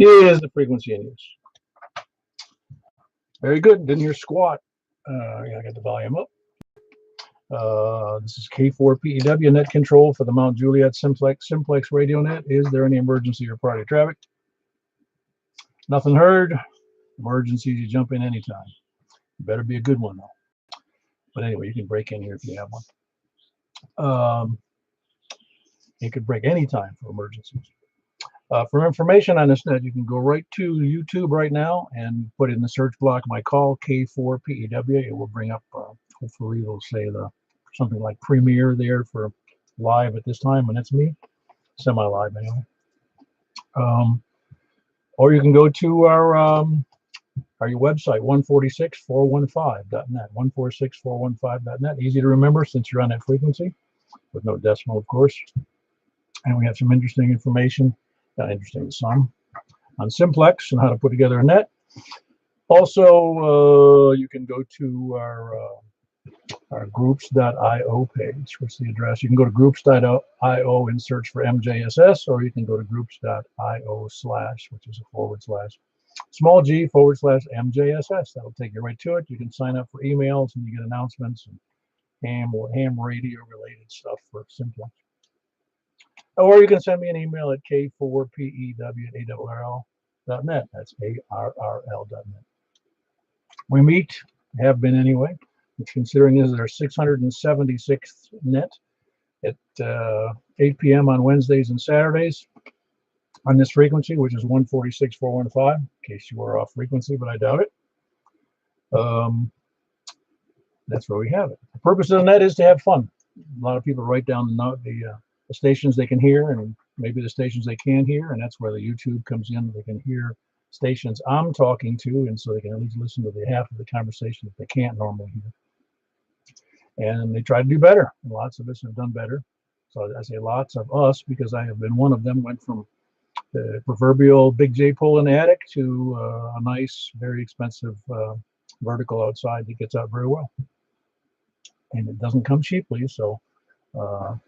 is the frequency in use. Very good. Didn't hear squat. I got the volume up. This is K4PEW net control for the Mount Juliet Simplex radio net. Is there any emergency or party traffic? Nothing heard. Emergencies, you jump in anytime. Better be a good one though. But anyway, you can break in here if you have one. You could break anytime for emergencies. For information on this net, you can go right to YouTube right now and put in the search block my call K4PEW. It will bring up, hopefully it'll say something like premiere there for live at this time, and that's me, semi-live anyway. Or you can go to our website, 146415.net, 146415.net. Easy to remember since you're on that frequency, with no decimal, of course. And we have some interesting information, some, on Simplex and how to put together a net. Also, you can go to our groups.io page. What's the address? You can go to groups.io and search for MJSS, or you can go to groups.io/ which is a / g / MJSS. That'll take you right to it. You can sign up for emails and you get announcements and ham radio related stuff for Simplex. Or you can send me an email at k4pew@arrl.net. That's ARRL.net. We meet, have been anyway, considering this is our 676th net at 8 p.m. on Wednesdays and Saturdays on this frequency, which is 146415, in case you were off frequency, but I doubt it. That's where we have it. The purpose of the net is to have fun. A lot of people write down the stations they can hear and maybe the stations they can't hear, and that's where the YouTube comes in. They can hear stations I'm talking to, and so they can at least listen to the half of the conversation that they can't normally hear. And they try to do better. Lots of us have done better. So I say lots of us because I have been one of them. Went from the proverbial big J pole in the attic to a nice, very expensive vertical outside that gets out very well. And it doesn't come cheaply, so my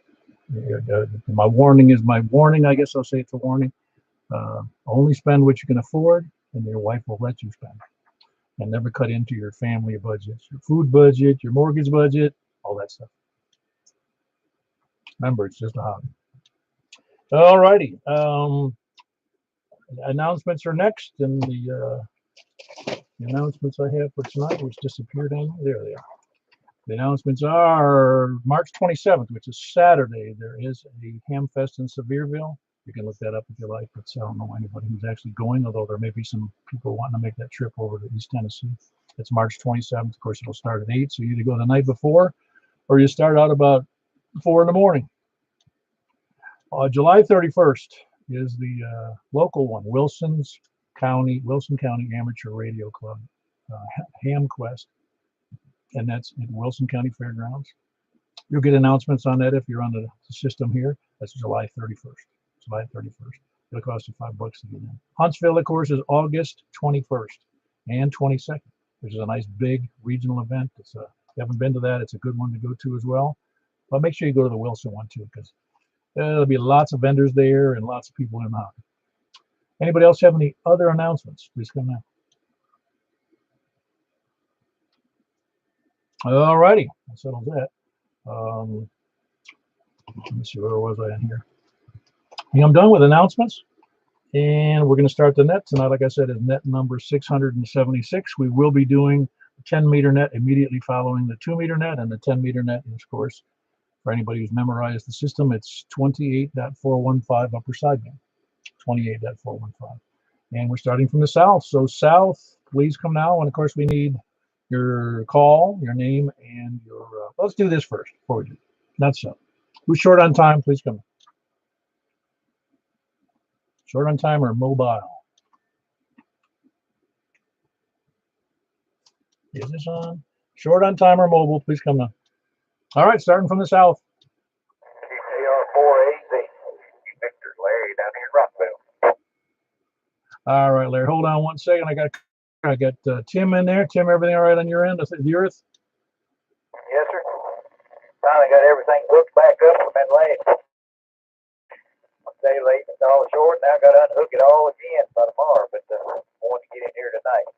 warning is my warning. I guess I'll say it's a warning. Only spend what you can afford, and your wife will let you spend. And never cut into your family budgets, your food budget, your mortgage budget, all that stuff. Remember, it's just a hobby. All righty. Announcements are next, and the announcements I have for tonight, which disappeared on there they are. The announcements are March 27th, which is Saturday. There is a Ham Fest in Sevierville. You can look that up if you like, but I don't know anybody who's actually going, although there may be some people wanting to make that trip over to East Tennessee. It's March 27th. Of course, it'll start at 8, so you either go the night before or you start out about 4 in the morning. July 31st is the local one, Wilson County Amateur Radio Club, Ham Quest. And that's in Wilson County Fairgrounds. You'll get announcements on that if you're on the system here. That's July 31st. July 31st. It'll cost you $5 to get in. Huntsville, of course, is August 21st and 22nd, which is a nice big regional event. If you haven't been to that, it's a good one to go to as well. But make sure you go to the Wilson one too, because there'll be lots of vendors there and lots of people in the hobby. Anybody else have any other announcements? Please come now. All righty, I settled that. Let me see, where was I in here? I'm done with announcements, and we're going to start the net tonight. Like I said, is net number 676. We will be doing a 10-meter net immediately following the 2-meter net, and the 10-meter net is, of course, for anybody who's memorized the system, it's 28.415 upper sideband, 28.415. And we're starting from the south. So south, please come now. And of course, we need your call, your name, and your, let's do this first before we do. That's so. Who's short on time, please come. Short on time or mobile? Is this on? Short on time or mobile, please come now. All right, starting from the south. KR4AZ, Victor, Larry, down here in Rockville. All right, Larry, hold on one second. I got Tim in there. Tim, everything all right on your end of the earth? Yes, sir. Finally got everything booked back up and been laid. day late, it's all short. Now I got to unhook it all again by tomorrow, but want to get in here tonight.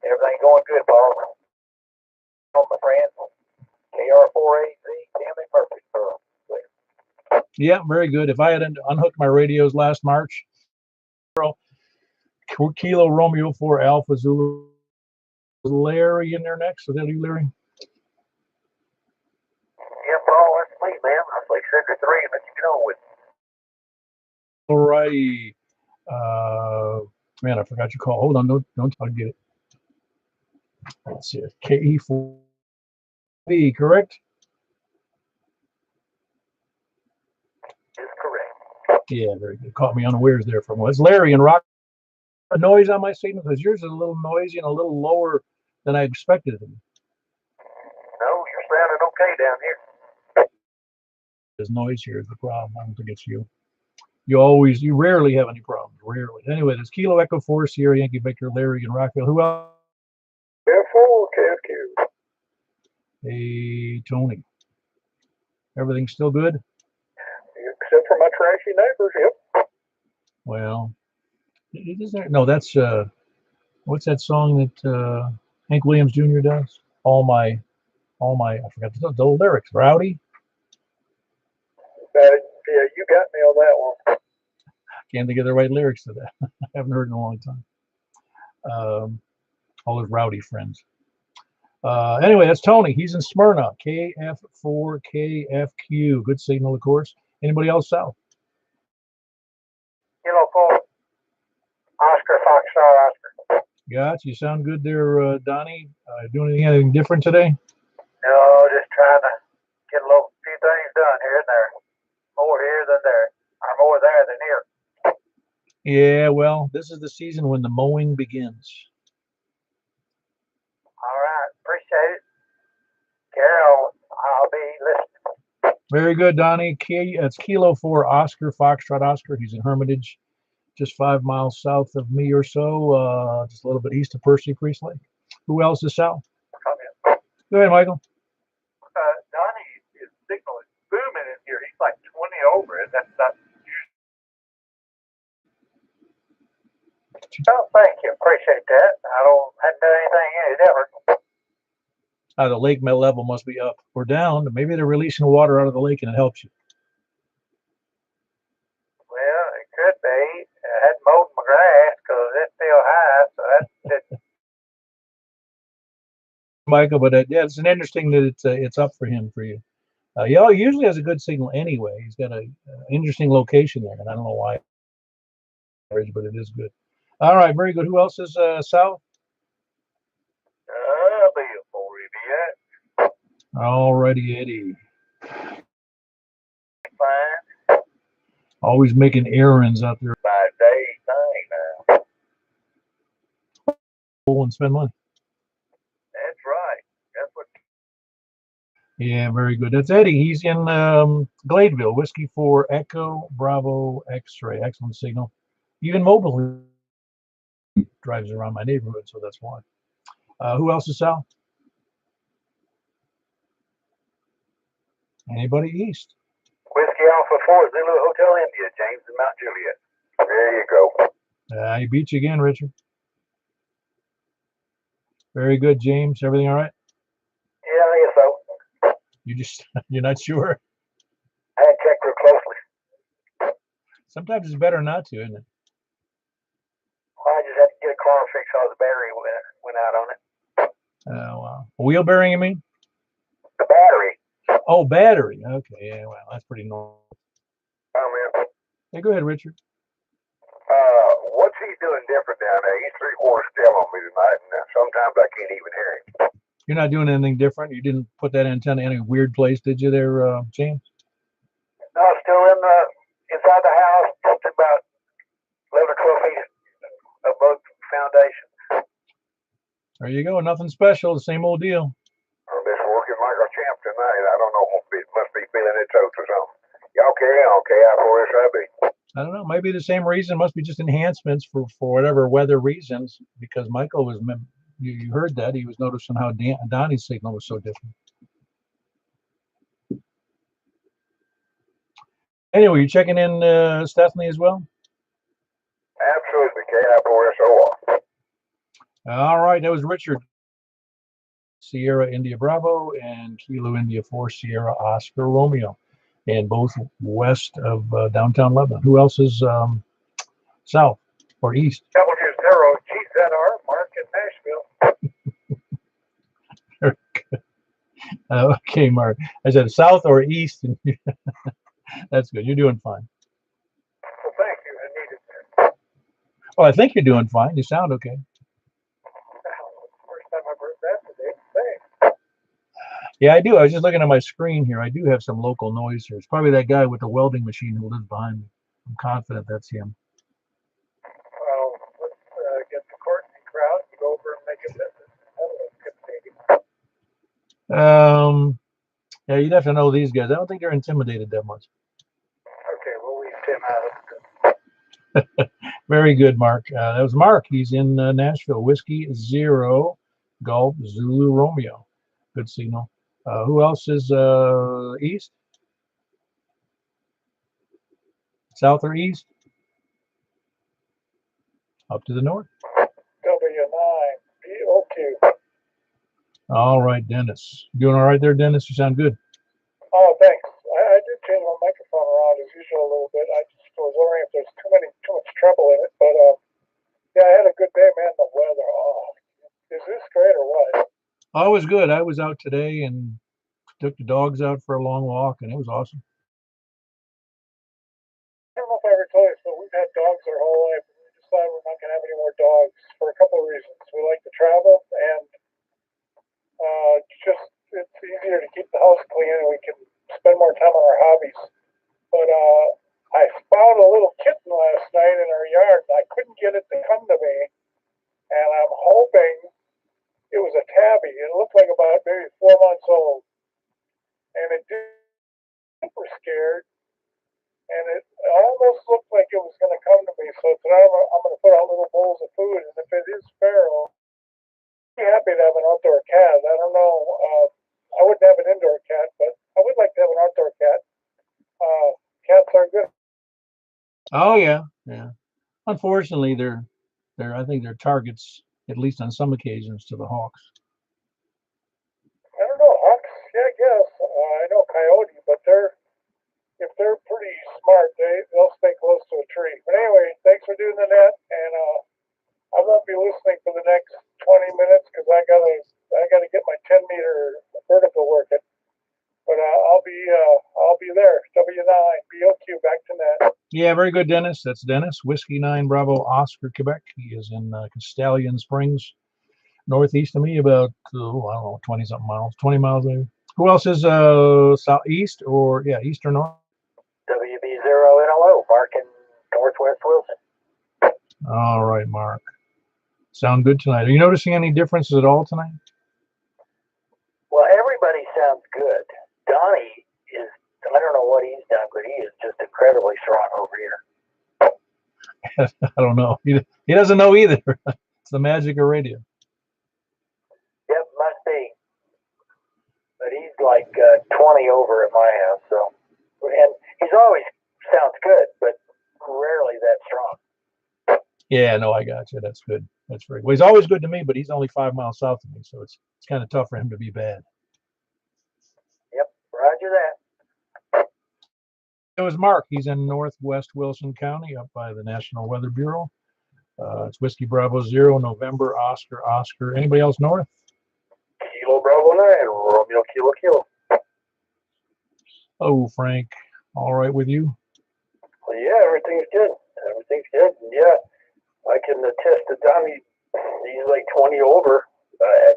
Everything going good, Paul. On my friend, KR4AZ, Tammy Murfreesboro. Yeah, very good. If I had unhooked my radios last March, Kilo Romeo 4 Alpha Zulu. Larry in there next. Is that you, Larry? Yeah, Paul, that's me, man. I was like 73, but you get on with it. All righty. Man, I forgot your call. Hold on, don't I'll get it. Let's see. KE4B, correct? Is correct. Yeah, very good. Caught me unawares there for a moment. It's Larry and Rock. A noise on my signal because yours is a little noisy and a little lower than I expected it to be. No, you're sounding okay down here. There's noise here is the problem. I don't think it's you. You rarely have any problems. Rarely. Anyway, there's Kilo Echo 4, Sierra Yankee Victor, Larry and Rockville. Who else? F4, KFQ. Hey, Tony. Everything's still good? Except for my trashy neighbors, yep. Well, isn't there? No, that's what's that song that Hank Williams Jr. does? All my, I forgot the lyrics. Rowdy? Yeah, you got me on that one. Can't think of the right lyrics to that. I haven't heard in a long time. All his rowdy friends. Anyway, that's Tony. He's in Smyrna. KF4KFQ. Good signal, of course. Anybody else south? Kilo 4, Oscar, Foxtrot, Oscar. Gotcha. You sound good there, Donnie. Doing anything different today? No, just trying to get a few things done here and there. More here than there. Or more there than here. Yeah, well, this is the season when the mowing begins. All right. Appreciate it. Carol, I'll be listening. Very good, Donnie. It's Kilo 4 Oscar, Foxtrot Oscar. He's in Hermitage, just 5 miles south of me or so, just a little bit east of Percy Priest Lake. Who else is south? Go ahead, Michael. Donnie, his signal is booming in here. He's like 20 over it. That's not. Oh, thank you. Appreciate that. I haven't done anything in it ever. The lake level must be up or down. Maybe they're releasing water out of the lake and it helps you. Well, it could be. I hadn't mowed my grass because it's still high, so that's it. Michael, but yeah, it's an interesting that it's up for him for you. He usually has a good signal anyway. He's got an interesting location there, and I don't know why, but it is good. All right, very good. Who else is south? Bill for you, yet. All righty, Eddie. Fine. Always making errands out there. By day thing now. And spend money. That's right. That's what. Yeah, very good. That's Eddie. He's in Gladeville. Whiskey 4 Echo Bravo X-ray. Excellent signal. Even mobile drives around my neighborhood, so that's why. Who else is south? Anybody east? Whiskey Alpha 4 Zulu Hotel India, James and Mount Juliet. There you go. I beat you again, Richard. Very good, James. Everything all right? Yeah, I guess so. You're not sure? I had checked real closely. Sometimes it's better not to, isn't it? Well, I just had to get a car fixed because the battery went out on it. Oh, wow. A wheel bearing, you mean? The battery. Oh, battery. Okay, yeah, well, that's pretty normal. Oh, man. Hey, go ahead, Richard. What's he doing different down there? He's 3/4 still on me tonight, and sometimes I can't even hear him. You're not doing anything different? You didn't put that antenna in a weird place, did you there, James? No, still inside the house, just about 11 or 12 feet above the foundation. There you go. Nothing special. The same old deal. I'm just working like a champ tonight. I don't know. It must be feeling its oats or something. Y'all carry on, KI4SIB. I don't know. Maybe the same reason. Must be just enhancements for whatever weather reasons. Because Michael was, you heard that. He was noticing how Donnie's signal was so different. Anyway, you checking in Stephanie as well? Absolutely, K-I-4-S-O-R. All right, that was Richard. Sierra India Bravo and Kilo India 4 Sierra Oscar Romeo, and both west of downtown Lebanon. Who else is south or east? W0GZR, Mark in Nashville. Okay, Mark. I said south or east. That's good. You're doing fine. Well, thank you. I needed that. Well, I think you're doing fine. You sound okay. First time I've heard that today. Thanks. Yeah, I do. I was just looking at my screen here. I do have some local noise here. It's probably that guy with the welding machine who lives behind me. I'm confident that's him. Well, let's get the Courtney crowd to go over and make a visit. Yeah, you'd have to know these guys. I don't think they're intimidated that much. Okay, we'll leave Tim out of it. Very good, Mark. That was Mark. He's in Nashville. Whiskey Zero Golf Zulu Romeo. Good signal. Who else is east? South or east? Up to the north. W9, BOQ. All right, Dennis. Doing all right there, Dennis? You sound good. Oh, thanks. I did change my microphone around as usual a little bit. I just was wondering if there's too much treble in it. But yeah, I had a good day, man. The weather. Oh, is this great or what? Oh, it was good. I was out today and took the dogs out for a long walk, and it was awesome. I don't know if I ever told you, but we've had dogs our whole life. We decided we're not going to have any more dogs for a couple of reasons. We like to travel, and it's easier to keep the house clean, and we can spend more time on our hobbies. But I found a little kitten last night in our yard. I couldn't get it to come to me, and I'm hoping it was a tabby. It looked like about maybe 4 months old, and it did super scared, and it almost looked like it was going to come to me. So tonight I'm going to put out little bowls of food, and if it is feral, I'd be happy to have an outdoor cat. I don't know. I wouldn't have an indoor cat, but I would like to have an outdoor cat. Cats are good. Oh yeah, yeah. Unfortunately, I think they're targets, at least on some occasions, to the hawks. I don't know, hawks. Yeah, I guess. I know coyote, but if they're pretty smart, they'll stay close to a tree. But anyway, thanks for doing the net, and I won't be listening for the next 20 minutes because I gotta get my 10-meter vertical working. But I'll be there. W9 BOQ back to net. Yeah, very good, Dennis. That's Dennis. Whiskey 9 Bravo Oscar, Quebec. He is in Castellian Springs, northeast of me, about I don't know, 20-something miles, 20 miles maybe. Who else is southeast or east or north? WB0NLO, Mark in Northwest Wilson. All right, Mark. Sound good tonight. Are you noticing any differences at all tonight? Well, everybody sounds good. Donnie is, I don't know what he's done, but he is just incredibly strong over here. I don't know. He doesn't know either. It's the magic of radio. Yep, must be. But he's like 20 over at my house, so. And he's always sounds good, but rarely that strong. Yeah, no, I got you. That's good. That's very well. He's always good to me, but he's only 5 miles south of me, so it's kind of tough for him to be bad. Yep, roger that. It was Mark. He's in northwest Wilson County, up by the National Weather Bureau. It's Whiskey Bravo 0, November, Oscar. Anybody else north? Kilo Bravo 9, Romeo Kilo. Oh, Frank. All right with you? Well, yeah, everything's good. Everything's good. And yeah, I can attest to Donnie. He's like 20 over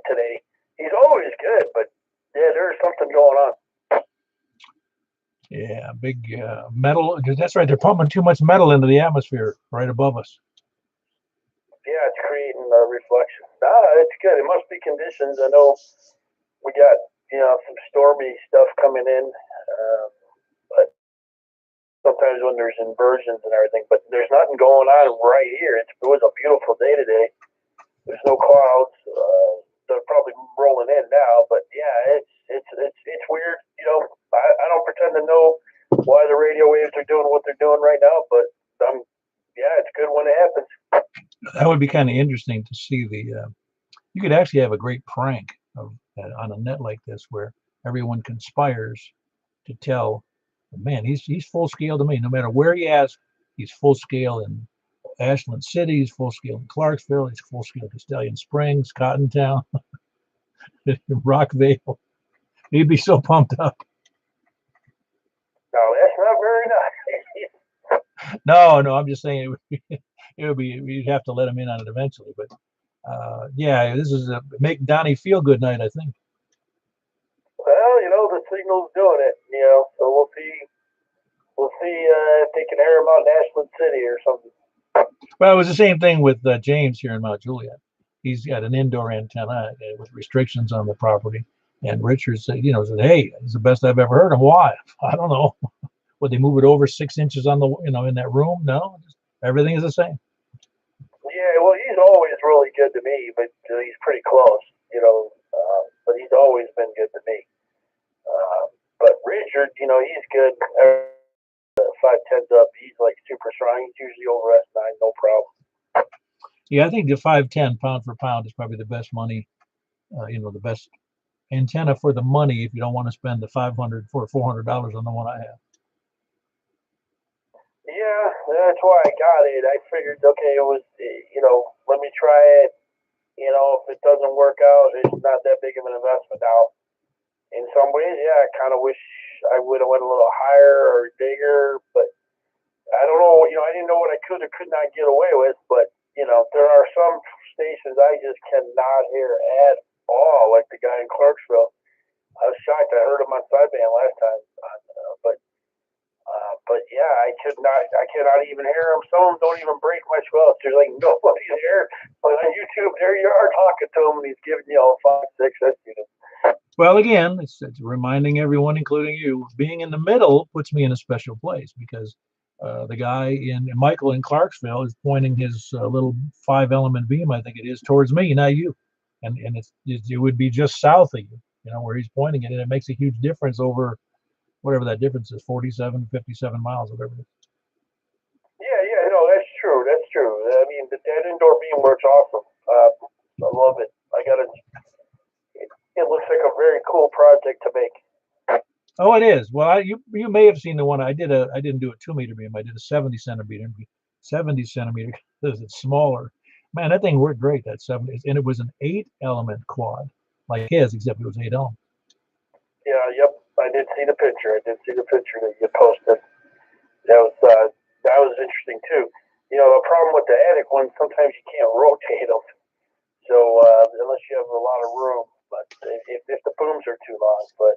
today. He's always good, but yeah, there's something going on. Yeah, big metal. That's right. They're pumping too much metal into the atmosphere right above us. Yeah, it's creating a reflection. It's good. It must be conditions. I know we got some stormy stuff coming in, but sometimes when there's inversions and everything, but there's nothing going on right here. It was a beautiful day today. There's no clouds. They're probably rolling in now, but yeah, it's weird. I don't pretend to know why the radio waves are doing what they're doing right now, but yeah, it's good when it happens. That would be kind of interesting to see you could actually have a great prank on a net like this where everyone conspires to tell, man, he's full scale to me. No matter where he asks, he's full scale in Ashland City, he's full scale in Clarksville, he's full scale in Castellian Springs, Cottontown, Rockville. He'd be so pumped up. No, that's not very nice. No, I'm just saying it would be you'd have to let him in on it eventually. But yeah, this is a make Donnie feel good night, I think. Well, the signal's doing it, so we'll see. We'll see if they can air him out in Ashland City or something. Well, it was the same thing with James here in Mount Juliet. He's got an indoor antenna with restrictions on the property. And Richard said, said, hey, it's the best I've ever heard of. Why? I don't know. Would they move it over 6 inches on the, in that room? No, everything is the same. Yeah, well, he's always really good to me, but he's pretty close, but he's always been good to me. But Richard, he's good. 5'10's up. He's like super strong. He's usually over S9, no problem. Yeah, I think the 5'10" pound for pound is probably the best money, the best antenna for the money if you don't want to spend the $500 or $400 on the one I have. Yeah, that's why I got it. I figured, okay, it was, let me try it. If it doesn't work out, it's not that big of an investment. Now, in some ways, yeah, I kind of wish I would have went a little higher or bigger, but I don't know. I didn't know what I could or could not get away with, but there are some stations I just cannot hear at all, like the guy in Clarksville. I was shocked. I heard him on sideband last time, but yeah, I cannot even hear him. Some of them don't even break my squelch. There's like nobody there. But on YouTube, there you are talking to him, and he's giving you all 5, 6 units. Well, again, it's reminding everyone, including you, being in the middle puts me in a special place because the guy Michael in Clarksville is pointing his little 5-element beam, I think it is, towards me, not you, and it would be just south of you, where he's pointing it, and it makes a huge difference over whatever that difference is, 47, 57 miles, whatever it is. Yeah, no, that's true. That's true. I mean, that indoor beam works awesome. I love it. It looks like a very cool project to make. Oh, it is. Well, you may have seen the one I did. I didn't do a 2-meter beam. I did a 70 centimeter. 70 centimeter because it's smaller. Man, that thing worked great. That 70, and it was an 8-element quad, like his, except it was 8 element. Yeah. Yep. I did see the picture. that you posted. That was interesting too. The problem with the attic one, sometimes you can't rotate them. So unless you have a lot of room, but if the booms are too long, but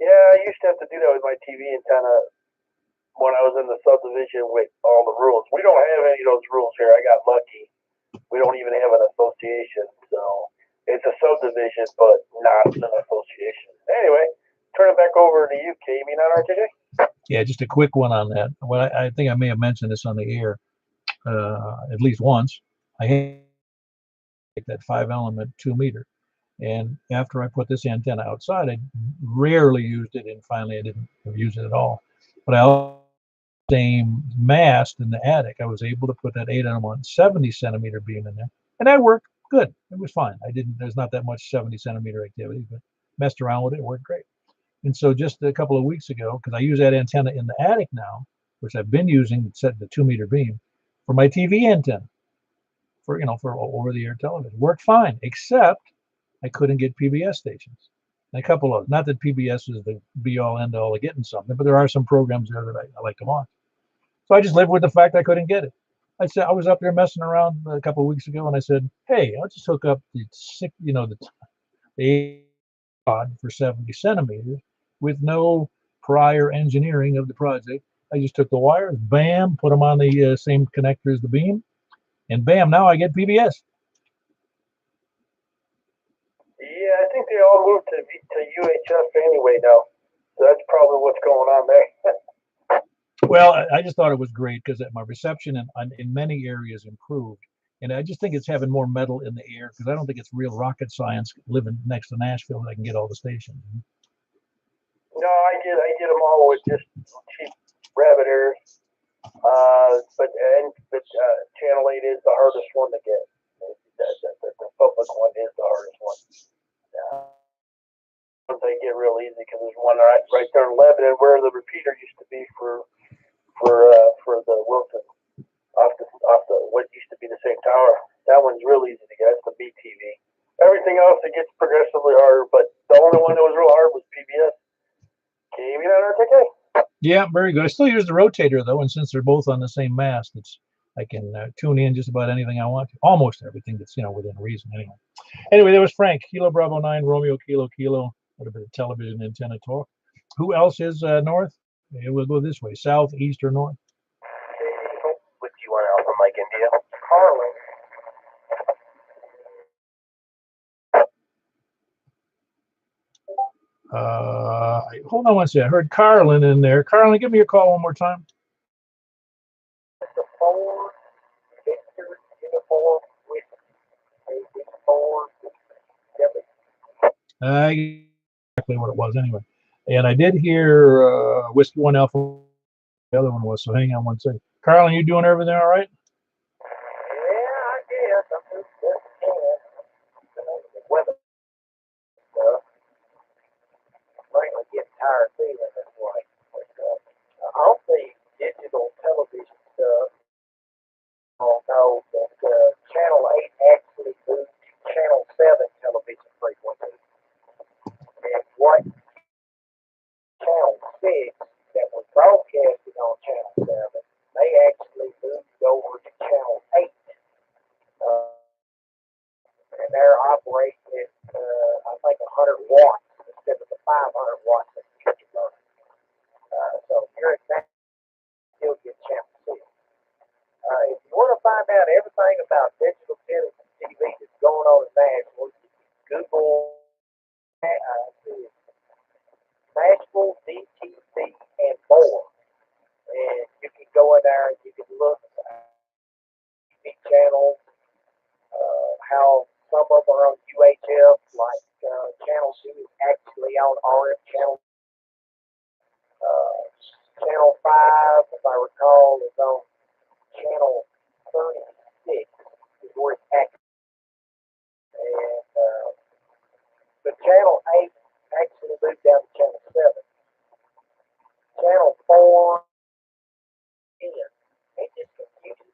yeah, I used to have to do that with my TV antenna when I was in the subdivision with all the rules. We don't have any of those rules here. I got lucky. We don't even have an association, so it's a subdivision, but not an association. Anyway, turn it back over to you, K. You mean on RTJ? Yeah, just a quick one on that. Well, I think I may have mentioned this on the air at least once. I had that 5-element 2-meter. And after I put this antenna outside, I rarely used it, and finally I didn't use it at all. But I also same mast in the attic, I was able to put that 8-element 70 centimeter beam in there, and that worked good. It was fine. There's not that much 70 centimeter activity, but messed around with it, it worked great. And so just a couple of weeks ago, because I use that antenna in the attic now, which I've been using, set the 2-meter beam for my TV antenna for over-the-air television, worked fine, except I couldn't get PBS stations. And a couple of, not that PBS is the be-all, end-all of getting something, but there are some programs there that I like to watch. So I just lived with the fact I couldn't get it. I was up there messing around a couple of weeks ago, and I said, "Hey, I'll just hook up the pod for 70 centimeters with no prior engineering of the project. I just took the wires, bam, put them on the same connector as the beam, and bam, now I get PBS." Yeah, I think they all moved to UHF anyway now. So that's probably what's going on there. Well, I just thought it was great because my reception in many areas improved. And I just think it's having more metal in the air because I don't think it's real rocket science living next to Nashville that I can get all the stations. No, I get them all Oh, it's just cheap rabbit ears. But channel 8 is the hardest one to get. The public one is the hardest one. They get real easy because there's one right there in Lebanon where the repeater used to be for the Wilson off the what used to be the same tower. That one's real easy to get. That's the BTV. Everything else it gets progressively harder, but the only one that was real hard was PBS. KV9RTK. Yeah, very good. I still use the rotator though, and since they're both on the same mast, I can tune in just about anything I want to. Almost everything that's within reason anyway. Anyway, there was Frank. Kilo Bravo 9 Romeo Kilo Kilo. A little bit of television antenna talk. Who else is north? We'll go this way: south, east, or north. With you on Alpha Mike India. Carlin. Hold on one second. I heard Carlin in there. Carlin, give me your call one more time. The 4 Victor uniform with a 4 Exactly what it was anyway. And I did hear Whiskey 1 Alpha. The other one was. So hang on one second. Carlin, you doing everything all right? Yeah, I guess. I'm just the weather stuff. Frankly, getting tired of seeing it this way. I'll see digital television stuff. I'll know that Channel 8 actually moved to Channel 7 television frequency. And what Channel 6 that was broadcasting on Channel 7, they actually moved over to Channel 8. And they're operating at, I think, 100 watts instead of the 500 watts that you can run. So here at that, you'll get Channel 6. If you want to find out everything about digital TV that's going on in Nashville, Google Nashville DTV and more. And you can go in there and you can look at TV channels, how some of them are on UHF, like Channel 2 is actually on RF channel. Channel 5, if I recall, is on Channel 36, is where it's active. And the Channel 8 actually moved down to Channel 7. Channel 4, it just confusing.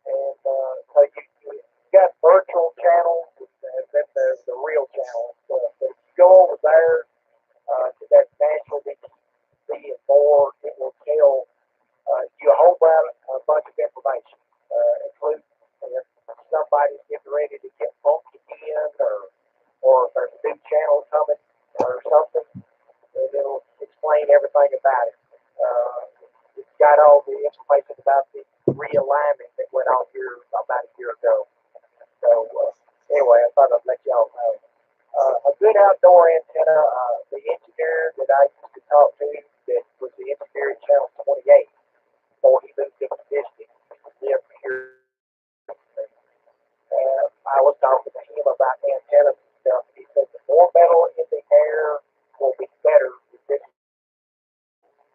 And so you got virtual channels and then there's the real channel stuff. But if you go over there to that National DTV and more, it will tell you a whole bunch of information, including if somebody's getting ready to get bumped in or if there's a new channel coming or something, and it'll explain everything about it. It's got all the information about the realignment that went on here about a year ago. So anyway, I thought I'd let y'all know. A good outdoor antenna, the engineer that I used to talk to that was the engineer at Channel 28 before he moved to conditioning, lived here. I was talking to him about antennas and stuff. He said the more metal in the air will be better with this.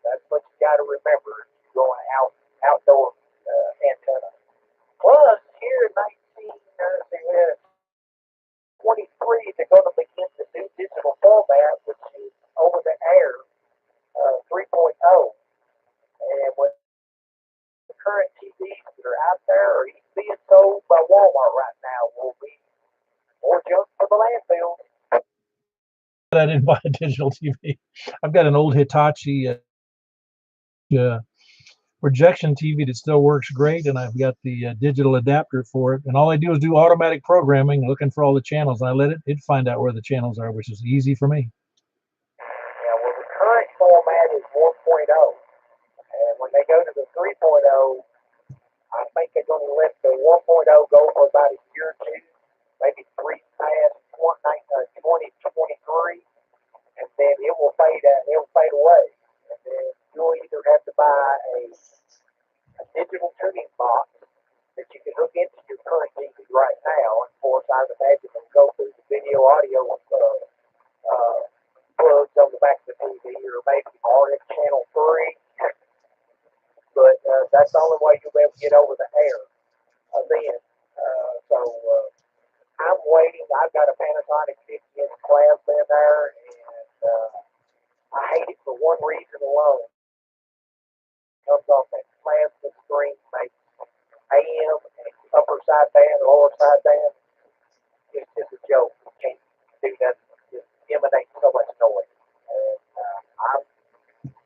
That's what you got to remember if you're going outdoor antenna. Plus, here in 1923, they're going to begin the new digital format, which is over the air 3.0. And with the current TVs that are out there or even being sold by Walmart right now will be more junk for the landfill. I didn't buy a digital TV. I've got an old Hitachi projection TV that still works great, and I've got the digital adapter for it. And all I do is do automatic programming, looking for all the channels, and I let it find out where the channels are, which is easy for me. Yeah, well, the current format is 1.0, and when they go to the 3.0, I think they're going to let the 1.0 go for about a year or two, maybe 3 past 2023, and then it will fade out. It'll fade away, and then you'll either have to buy a digital tuning box that you can hook into your current TV right now. And of course, I would imagine it'll go through the video audio plugs on the back of the TV, or maybe RF over the air then. I'm waiting. I've got a Panasonic 50-inch plasma in there, and I hate it for one reason alone. It comes off that plasma screen, makes AM, upper sideband, lower sideband. It's just a joke. You can't do that. It just emanates so much noise. And I'm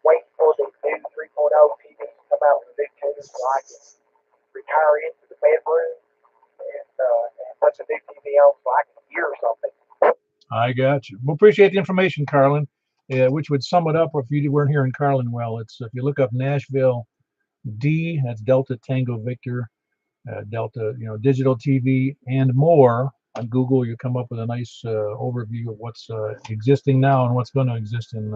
waiting for the new 3.0 TV to come out with a new tuner so I can retire into the bedroom and put the new TV on so I can hear something. I got you. Well, appreciate the information, Carlin. Which would sum it up, or if you weren't here in Carlin, well, it's if you look up Nashville D, that's Delta Tango Victor, Delta, digital TV and more on Google, you come up with a nice overview of what's existing now and what's going to exist in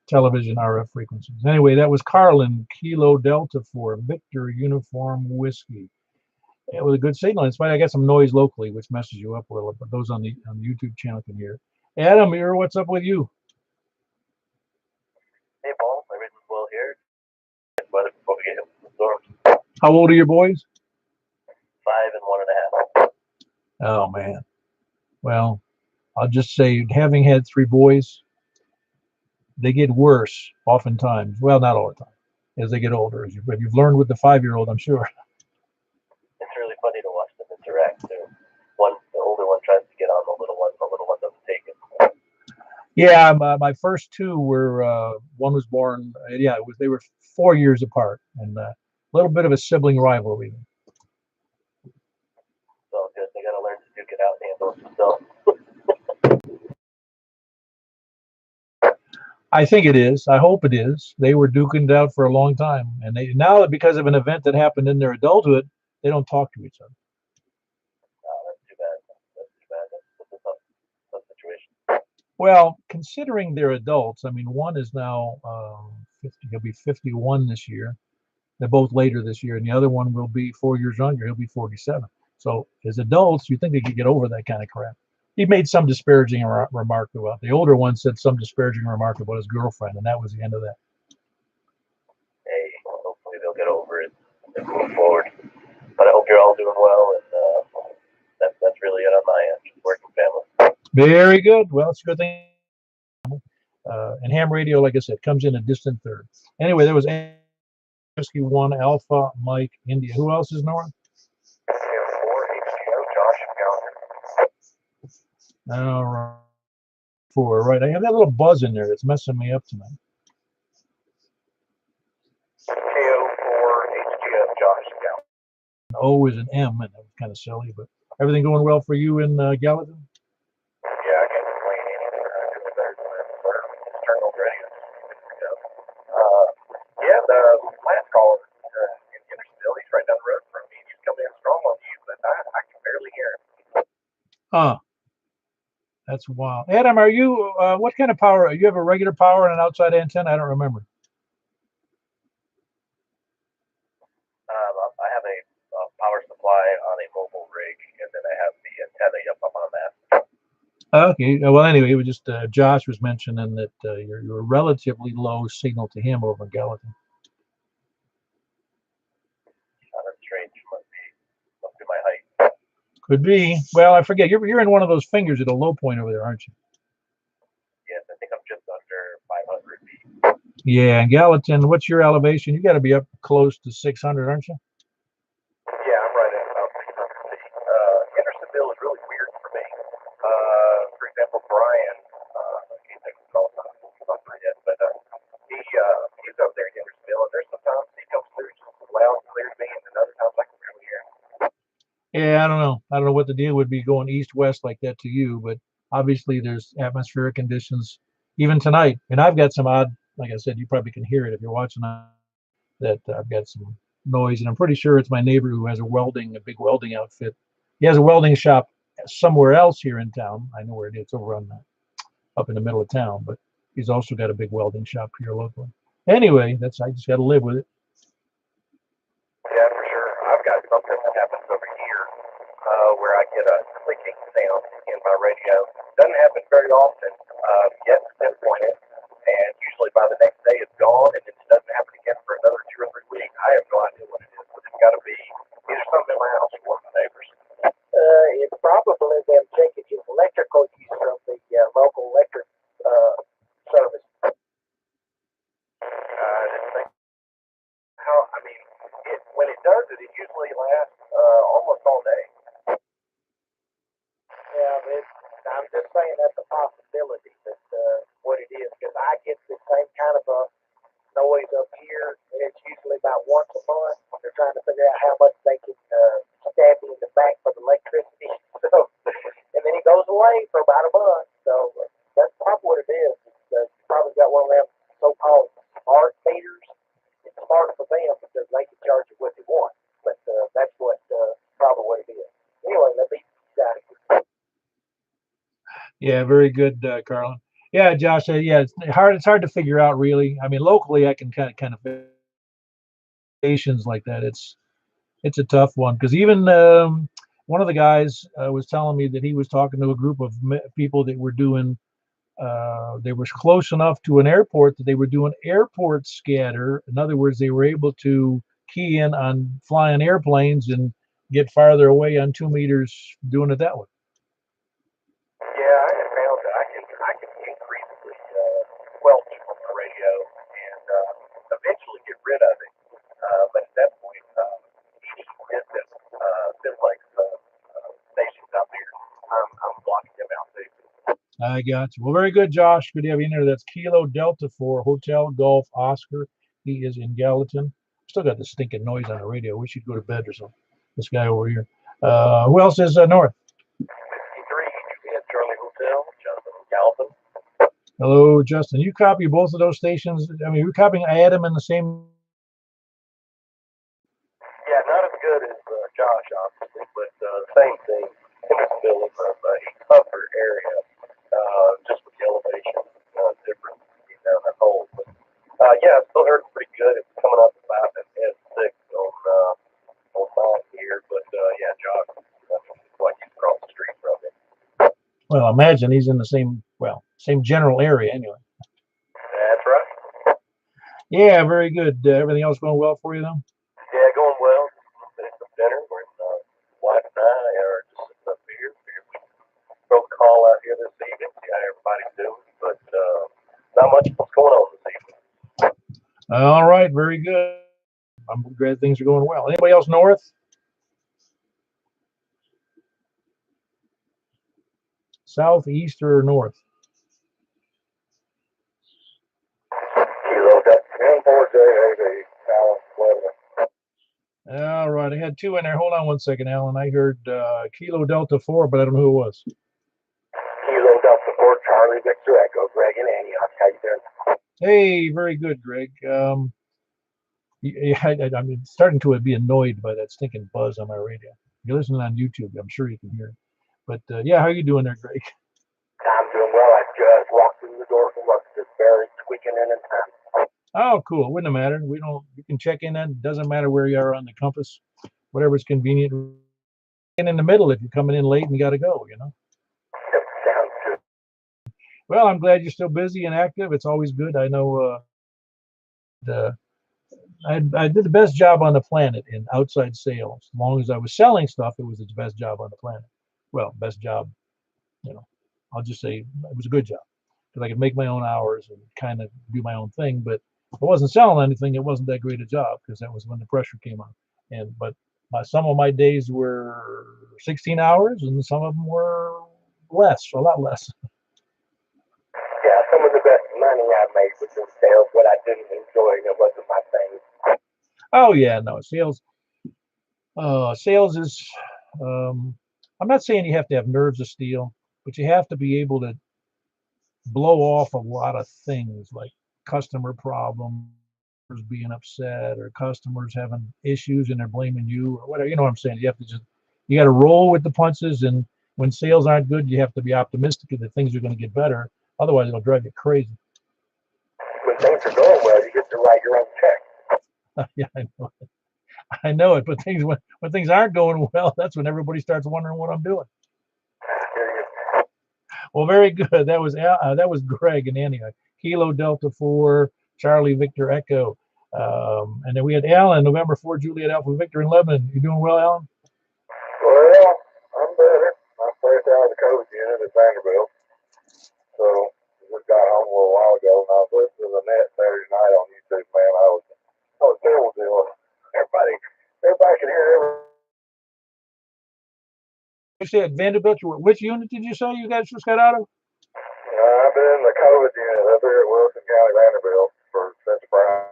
television RF frequencies. Anyway, that was Carlin, Kilo Delta 4, Victor Uniform Whiskey. It was a good signal. In spite, I got some noise locally, which messes you up a little, but those on the YouTube channel can hear it. Adam, here, what's up with you? Hey, Paul. Everything's well here. Weather before we get hit with the storms. How old are your boys? 5 and 1.5. Oh, man. Well, I'll just say, having had 3 boys, they get worse oftentimes. Well, not all the time, as they get older. But you've learned with the 5-year-old, I'm sure. It's really funny to watch them interact. The older one tries to get on the little one doesn't take it. Yeah, my first 2 were, one was born, they were 4 years apart, and a little bit of a sibling rivalry. So good. They got to learn to duke it out and handle it themselves. I think it is. I hope it is. They were duking it out for a long time, and now because of an event that happened in their adulthood, they don't talk to each other. That's too bad. That's a tough situation. Well, considering they're adults, I mean, one is now 50. He'll be 51 this year. They're both later this year, and the other one will be 4 years younger. He'll be 47. So as adults, you think they could get over that kind of crap. He made some disparaging remark about the older one, said some disparaging remark about his girlfriend, and that was the end of that. Hey, hopefully they'll get over it and move forward. But I hope you're all doing well, and that's really it on my end. Working family. Very good. Well, it's a good thing. And ham radio, like I said, comes in a distant third. Anyway, there was Whiskey 1 Alpha Mike India. Who else is north? All right. 4, right. I have that little buzz in there that's messing me up tonight. KO4 HGF Josh County. O is an M, and that was kind of silly, but everything going well for you in Gallatin? Yeah, I can't complain anything. I do better than internal radio. Yeah, the last caller in Hendersonville, he's right down the road from me. He's coming in strong on you, but I can barely hear him. That's wild. Adam, are you, what kind of power? You have a regular power and an outside antenna? I don't remember. I have a power supply on a mobile rig, and then I have the antenna up on that. Okay. Well, anyway, it was just Josh was mentioning that you're relatively low signal to him over in Gallatin. That's strange. Must be my height. Could be. Well, I forget. You're in one of those fingers at a low point over there, aren't you? Yes, I think I'm just under 500 feet. Yeah, and Gallatin, what's your elevation? You got to be up close to 600, aren't you? Yeah, I'm right at about 600 feet. Hendersonville is really weird for me. For example, Brian, I can't think of his call sign, but he's up there in Hendersonville, and there's sometimes he comes through just loud and clear to me, and then other times I can barely hear him. Yeah, I don't know. I don't know what the deal would be going east-west like that to you, but obviously there's atmospheric conditions even tonight. And I've got some odd, like I said, you probably can hear it if you're watching that I've got some noise, and I'm pretty sure it's my neighbor who has a big welding outfit. He has a welding shop somewhere else here in town. I know where it is, over on up in the middle of town, but he's also got a big welding shop here locally. Anyway, I just got to live with it. Yeah, for sure. I've got something that happens over here where I get a clicking sound in my radio. Doesn't happen very often, yet at this point, and usually by the next day it's gone, and it doesn't happen again for another 2 or 3 weeks. I have no idea what it is, but it's got to be either something in my house or one of the neighbors. It's probably them taking his electrical use from the local electric service. I mean, when it does it, it usually lasts almost all day. Yeah, I'm just saying that's a possibility that what it is, because I get the same kind of a noise up here, and it's usually about once a month. They're trying to figure out how much they can stab me in the back for the electricity. So, and then he goes away for about a month. So that's probably what it is. It's probably got one of them so-called smart meters. It's smart for them because they can charge you what they want. But that's what probably what it is. Anyway, let me guys. Yeah, very good, Carlin. Yeah, Josh. Yeah, it's hard. It's hard to figure out, really. I mean, locally, I can kind of stations like that. It's a tough one because even one of the guys was telling me that he was talking to a group of people that were doing. They were close enough to an airport that they were doing airport scatter. In other words, they were able to key in on flying airplanes and get farther away on 2 meters doing it that way. Yeah, I have found that I can increasingly squelch on the radio and eventually get rid of it. But at that point, any distant Simplex stations out there, I'm blocking them out too. I got you. Well, very good, Josh. Good to have you in there. That's Kilo Delta for Hotel Golf Oscar. He is in Gallatin. Still got this stinking noise on the radio. We should go to bed or something. This guy over here. Who else is north? 53, Juliet Charlie Hotel, Justin Galvin. Hello, Justin. You copy both of those stations? I mean, you're copying Adam in the same. Yeah, not as good as Josh, obviously, but same thing. Hendersonville is a tougher area, just with the elevation difference, that whole. But yeah, I still heard it pretty good. It's coming up about an S6 on mine here, but yeah, Josh, like he's across the street from it. Well, imagine he's in the same general area anyway. That's right. Yeah, very good. Everything else going well for you, though? Yeah, going well. Finished some dinner. We're wife and I are just sitting up here. Figured we throw the call out here this evening, see how everybody's doing. But not much what's going on this evening. All right, very good. I'm glad things are going well. Anybody else north? South, east, or north? Kilo Delta 4J, All right, I had 2 in there. Hold on one second, Alan. I heard Kilo Delta 4, but I don't know who it was. Kilo Delta 4, Charlie Victor Echo, Greg and Antioch. How you doing? Hey, very good, Greg. I'm starting to be annoyed by that stinking buzz on my radio. You're listening on YouTube. I'm sure you can hear it. But yeah, how are you doing there, Greg? I'm doing well. I just walked through the door from work, just barely squeaking in time. Oh, cool. It wouldn't matter. You can check in then. It doesn't matter where you are on the compass, whatever's convenient. And in the middle if you're coming in late and you got to go, Sounds good. Well, I'm glad you're still busy and active. It's always good. I know I did the best job on the planet in outside sales. As long as I was selling stuff, it was the best job on the planet. Well, best job, I'll just say it was a good job because I could make my own hours and kind of do my own thing. But if I wasn't selling anything, it wasn't that great a job because that was when the pressure came on. But some of my days were 16 hours and some of them were less, a lot less. Yeah, some of the best money I made was in sales. What I didn't enjoy, it wasn't my thing. Oh yeah, no, sales is I'm not saying you have to have nerves of steel, but you have to be able to blow off a lot of things like customer problems being upset or customers having issues and they're blaming you or whatever. You know what I'm saying? You got to roll with the punches, and when sales aren't good, you have to be optimistic that things are going to get better. Otherwise, it'll drive you crazy. When things are going well, you get to write your own check. Yeah, I know it. But when things aren't going well, that's when everybody starts wondering what I'm doing. Well, very good. That was Greg and Antioch. Kilo Delta 4, Charlie Victor Echo. And then we had Alan, November 4, Juliet Alpha Victor in Lebanon. You doing well, Alan? Well, I'm better. I'm fresh out of the COVID unit at Vanderbilt. So just got home a little while ago, and I was listening to the net Saturday night on YouTube. Man, I was terrible deal. Everybody can hear everything. You said Vanderbilt. Which unit did you say you guys just got out of? I've been in the COVID unit up here at Wilson County, Vanderbilt since Friday.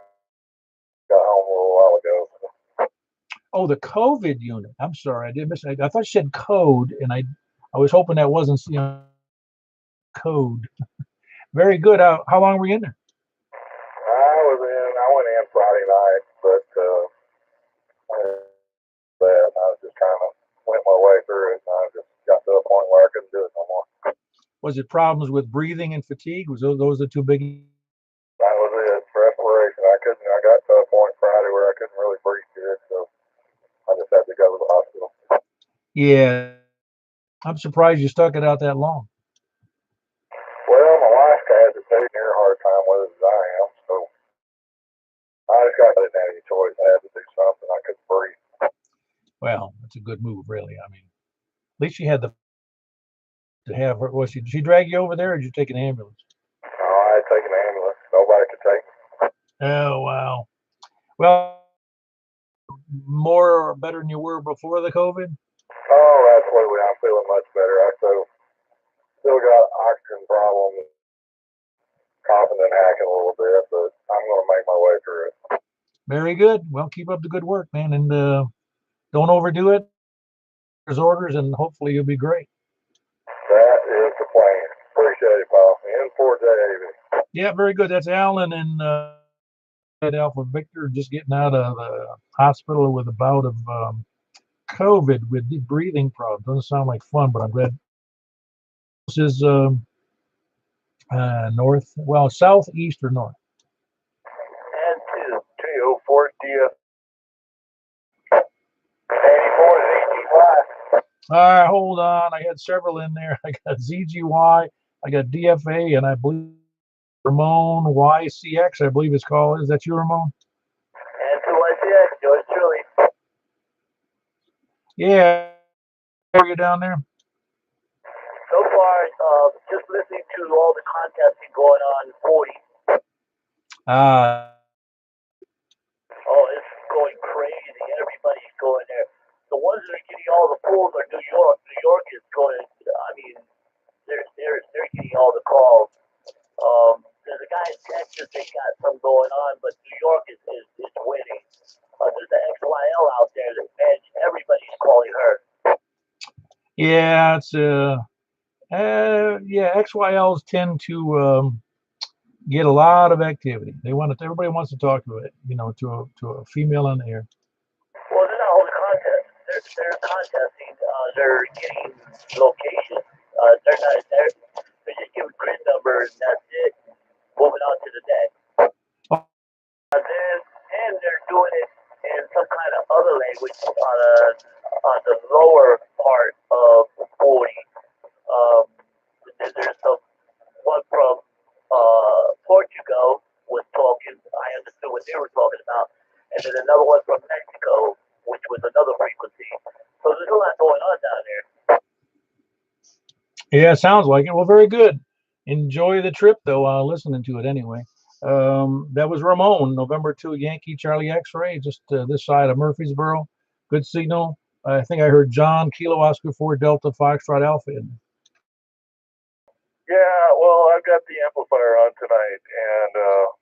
Got home a little while ago. Oh, the COVID unit. I'm sorry, I did miss. I thought you said code, and I was hoping that wasn't code. Very good. How long were you in there? I went in Friday night, but I was just kind of went my way through it, and I just got to a point where I couldn't do it no more. Was it problems with breathing and fatigue? Was those the two big? That was it. Respiration. I got to a point Friday where I couldn't really breathe good, so I just had to go to the hospital. Yeah, I'm surprised you stuck it out that long. Well, my wife has a pretty near hard time with it as I am, so I just didn't have any choice. I had to do something. I couldn't breathe. Well, that's a good move, really. I mean, at least she had to have her. Was she drag you over there, or did you take an ambulance? No, I had taken an ambulance. Nobody could take me. Oh, wow. Well, more or better than you were before the COVID? Oh, absolutely. I'm feeling much better. I still got oxygen problems, coughing and hacking a little bit, but I'm going to make my way through it. Very good. Well, keep up the good work, man, and don't overdo it. There's orders, and hopefully you'll be great. That is the plan. Appreciate it, Paul. N4JAV. Yeah, very good. That's Alan and Alpha Victor just getting out of the hospital with a bout of COVID with deep breathing problems. Doesn't sound like fun, but I'm glad. This is north, well, southeast or north. And to 4 DF 84 ZGY. All right, hold on. I had several in there. I got ZGY, I got DFA, and I believe Ramon YCX, I believe it's called. Is that you, Ramon? And to YCX, yours truly. Yeah. How are you down there? So far, just listening to all the contesting going on 40. Oh, it's going crazy. Everybody's going there. The ones that are getting all the pulls are New York. New York is going. I mean, they're getting all the calls. There's a guy in Texas that got some going on, but New York is winning. There's the XYL out there that everybody's calling her. Yeah, it's XYLs tend to get a lot of activity. Everybody wants to talk to it, to a female on the air. Well, they're not holding contests. They're contesting. They're getting locations. They're just giving grid numbers, and that's it. Moving on to the next. And they're doing it in some kind of other language on the lower part of 40. There's one from Portugal was talking. I understood what they were talking about, and then another one from Mexico, which was another frequency. So there's a lot going on down there. Yeah, sounds like it. Well, very good. Enjoy the trip, though. Listening to it anyway. That was Ramon, November 2 Yankee Charlie X-ray, just this side of Murfreesboro. Good signal. I think I heard John Kilo Oscar 4 Delta Foxtrot Alpha in there. Yeah, well, I've got the amplifier on tonight, and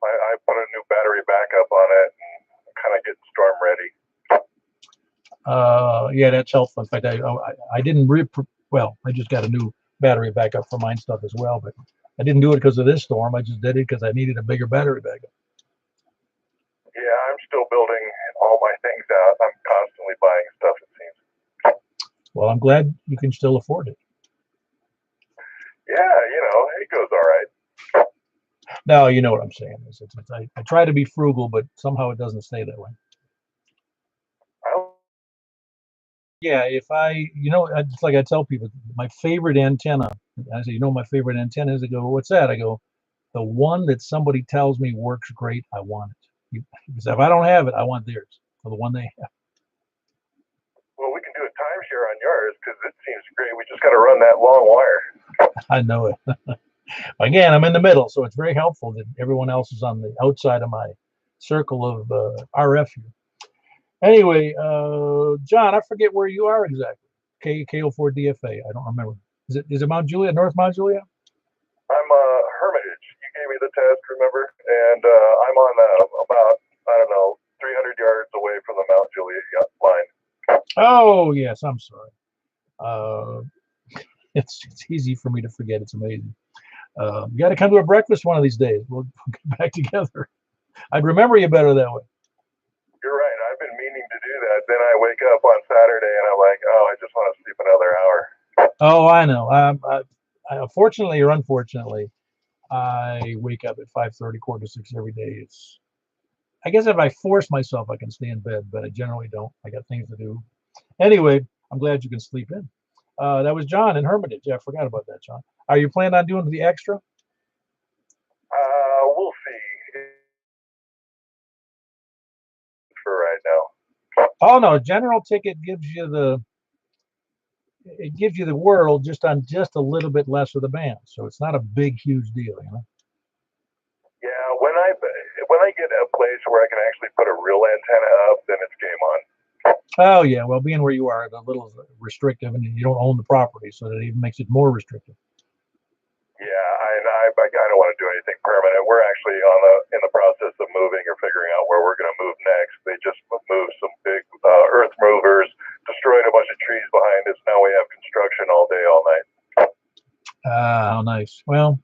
I put a new battery backup on it and kind of getting storm ready. Yeah, that's helpful. In fact, I didn't I just got a new battery backup for mine stuff as well, but I didn't do it because of this storm. I just did it because I needed a bigger battery backup. Yeah, I'm still building all my things out. I'm constantly buying stuff, it seems. Well, I'm glad you can still afford it. Yeah, it goes all right. No, you know what I'm saying. I try to be frugal, but somehow it doesn't stay that way. Yeah, it's like I tell people, my favorite antenna. I say, my favorite antenna is. They go, what's that? I go, the one that somebody tells me works great, I want it. Because if I don't have it, I want theirs, or the one they have. Well, we can do a timeshare on yours because it seems great. We just got to run that long wire. I know it. Again, I'm in the middle, so it's very helpful that everyone else is on the outside of my circle of RF here. Anyway, John, I forget where you are exactly. KO4 DFA. I don't remember. Is it Mount Juliet, North Mount Juliet? I'm Hermitage. You gave me the test, remember? And I'm on about, I don't know, 300 yards away from the Mount Juliet line. Oh, yes. I'm sorry. It's easy for me to forget. It's amazing. You got to come to a breakfast one of these days. We'll get back together. I'd remember you better that way. You're right. I've been meaning to do that. Then I wake up on Saturday and I'm like, oh, I just want to sleep another hour. Oh, I know. Fortunately or unfortunately, I wake up at 5:30, 5:45 every day. I guess if I force myself, I can stay in bed, but I generally don't. I got things to do. Anyway, I'm glad you can sleep in. That was John in Hermitage. Yeah, I forgot about that, John. Are you planning on doing the extra? We'll see. For right now. Oh no, general ticket gives you the world just on just a little bit less of the band, so it's not a big, huge deal, you know. Yeah, when I get a place where I can actually put a real antenna up, then it's game on. Oh yeah, well, being where you are, it's a little restrictive, and you don't own the property, so that even makes it more restrictive. Yeah, I don't want to do anything permanent. We're actually in the process of moving or figuring out where we're going to move next. They just moved some big earth movers, destroyed a bunch of trees behind us. Now we have construction all day, all night. How nice. Well,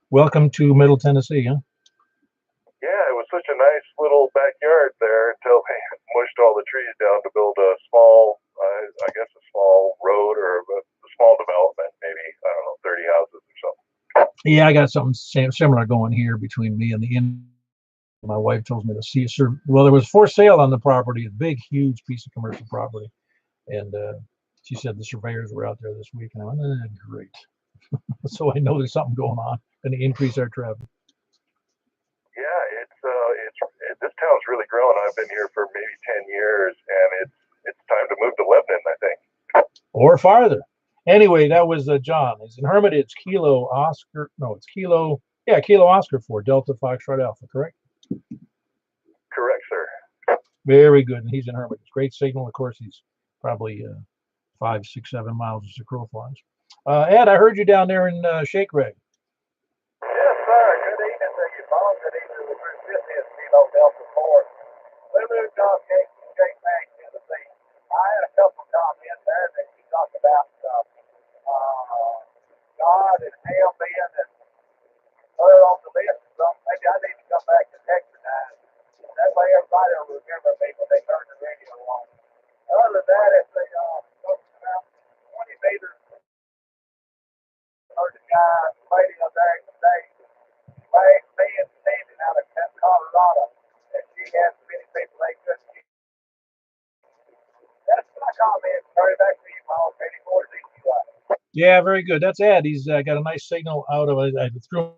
welcome to Middle Tennessee, huh? Yeah, it was such a nice little backyard there until they mushed all the trees down to build a small, I guess a small road or a small development, maybe, I don't know, 30 houses or something. Yeah, I got something similar going here between me and the inn. My wife tells me to see, well, there was for sale on the property, a big, huge piece of commercial property. And she said the surveyors were out there this week, and I went, great. So I know there's something going on, going to increase our traffic. Yeah, this town's really grown. I've been here for maybe 10 years, and it's time to move to Lebanon, I think. Or farther. Anyway, that was John. He's in Hermitage, Kilo Oscar. No, it's Kilo. Yeah, Kilo Oscar 4, Delta Foxtrot Alpha, correct? Correct, sir. Very good. And he's in Hermitage. Great signal. Of course, he's probably 5, 6, 7 miles as the crow flies. Ed, I heard you down there in Shake Rag. Yes, sir. Good evening to you, Paul. Good evening to the group. This is Kilo Delta 4. Lulu Dog Cake from Shake Rag, Tennessee. I had a couple of comments there that you talked about God and Ham being and her on the list or something. Maybe I need to come back to Texas now. That way everybody will remember me when they turn the radio on. Other than that, if they about 20 meters, heard the guy, lady up there today, being standing out of Colorado, and she has many people they couldn't get. That's my comment. Turn it back to you, Paul. Ready for it? Yeah, very good. That's Ed. He's got a nice signal out of I threw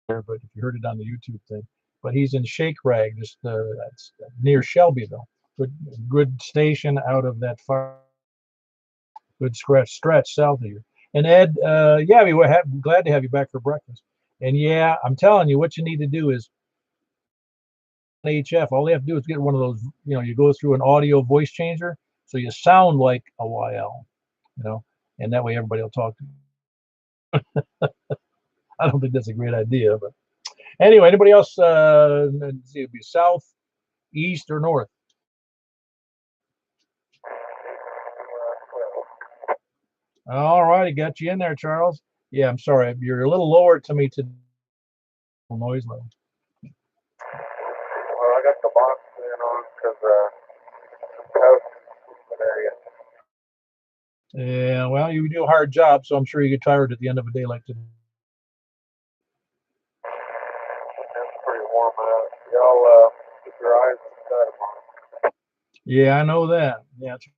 there, but if you heard it on the YouTube thing. But he's in Shake Rag, just that's near Shelbyville. Good station out of that far. Good stretch south of here. And Ed, yeah, we were glad to have you back for breakfast. And yeah, I'm telling you, what you need to do is HF. All they have to do is get one of those. You know, you go through an audio voice changer, so you sound like a YL. You know, and that way everybody will talk to you. I don't think that's a great idea, but anyway, anybody else? It'd be south, east, or north. All right, got you in there, Charles. Yeah, I'm sorry, you're a little lower to me to noise level. Well, I got the box in on because area. Yeah, well, you do a hard job, so I'm sure you get tired at the end of a day like today. It's pretty warm out. Y'all keep your eyes on the side of mine. Yeah, I know that. Yeah, that's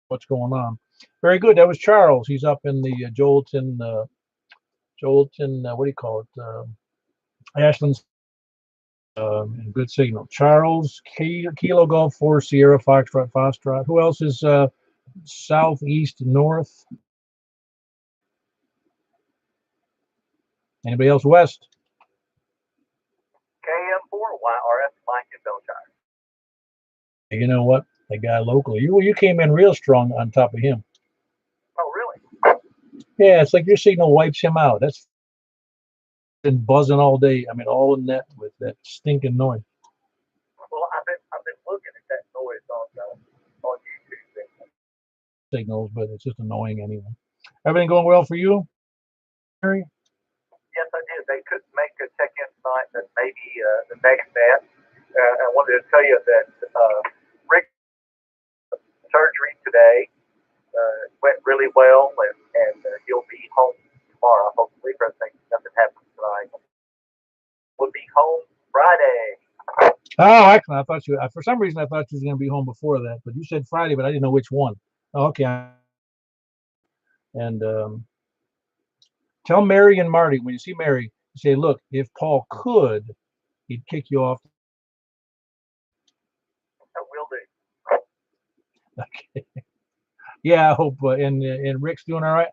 what's going on. Very good. That was Charles. He's up in the Joelton, Jolton, what do you call it? Ashland, and good signal. Charles, Kilo Golf 4, Sierra, Foxtrot. Who else is southeast, north? Anybody else west? KM4 YRS Mike in Belshire. You know what? The guy locally. You came in real strong on top of him. Oh, really? Yeah, it's like your signal wipes him out. That's been buzzing all day. I mean, all in that with that stinking noise. Well, I've been looking at that noise on YouTube. Signals, but it's just annoying anyway. Everything going well for you, Mary? Yes, I did. They couldn't make a check-in tonight, but maybe the next net. I wanted to tell you that Rick's surgery today went really well, and he'll be home tomorrow. Hopefully, nothing happens tonight. We'll be home Friday. Oh, actually, I thought for some reason, I thought you was going to be home before that, but you said Friday, but I didn't know which one. Oh, okay. And tell Mary and Marty, when you see Mary, say, look, if Paul could, he'd kick you off. I will do. Okay. Yeah, I hope. And Rick's doing all right?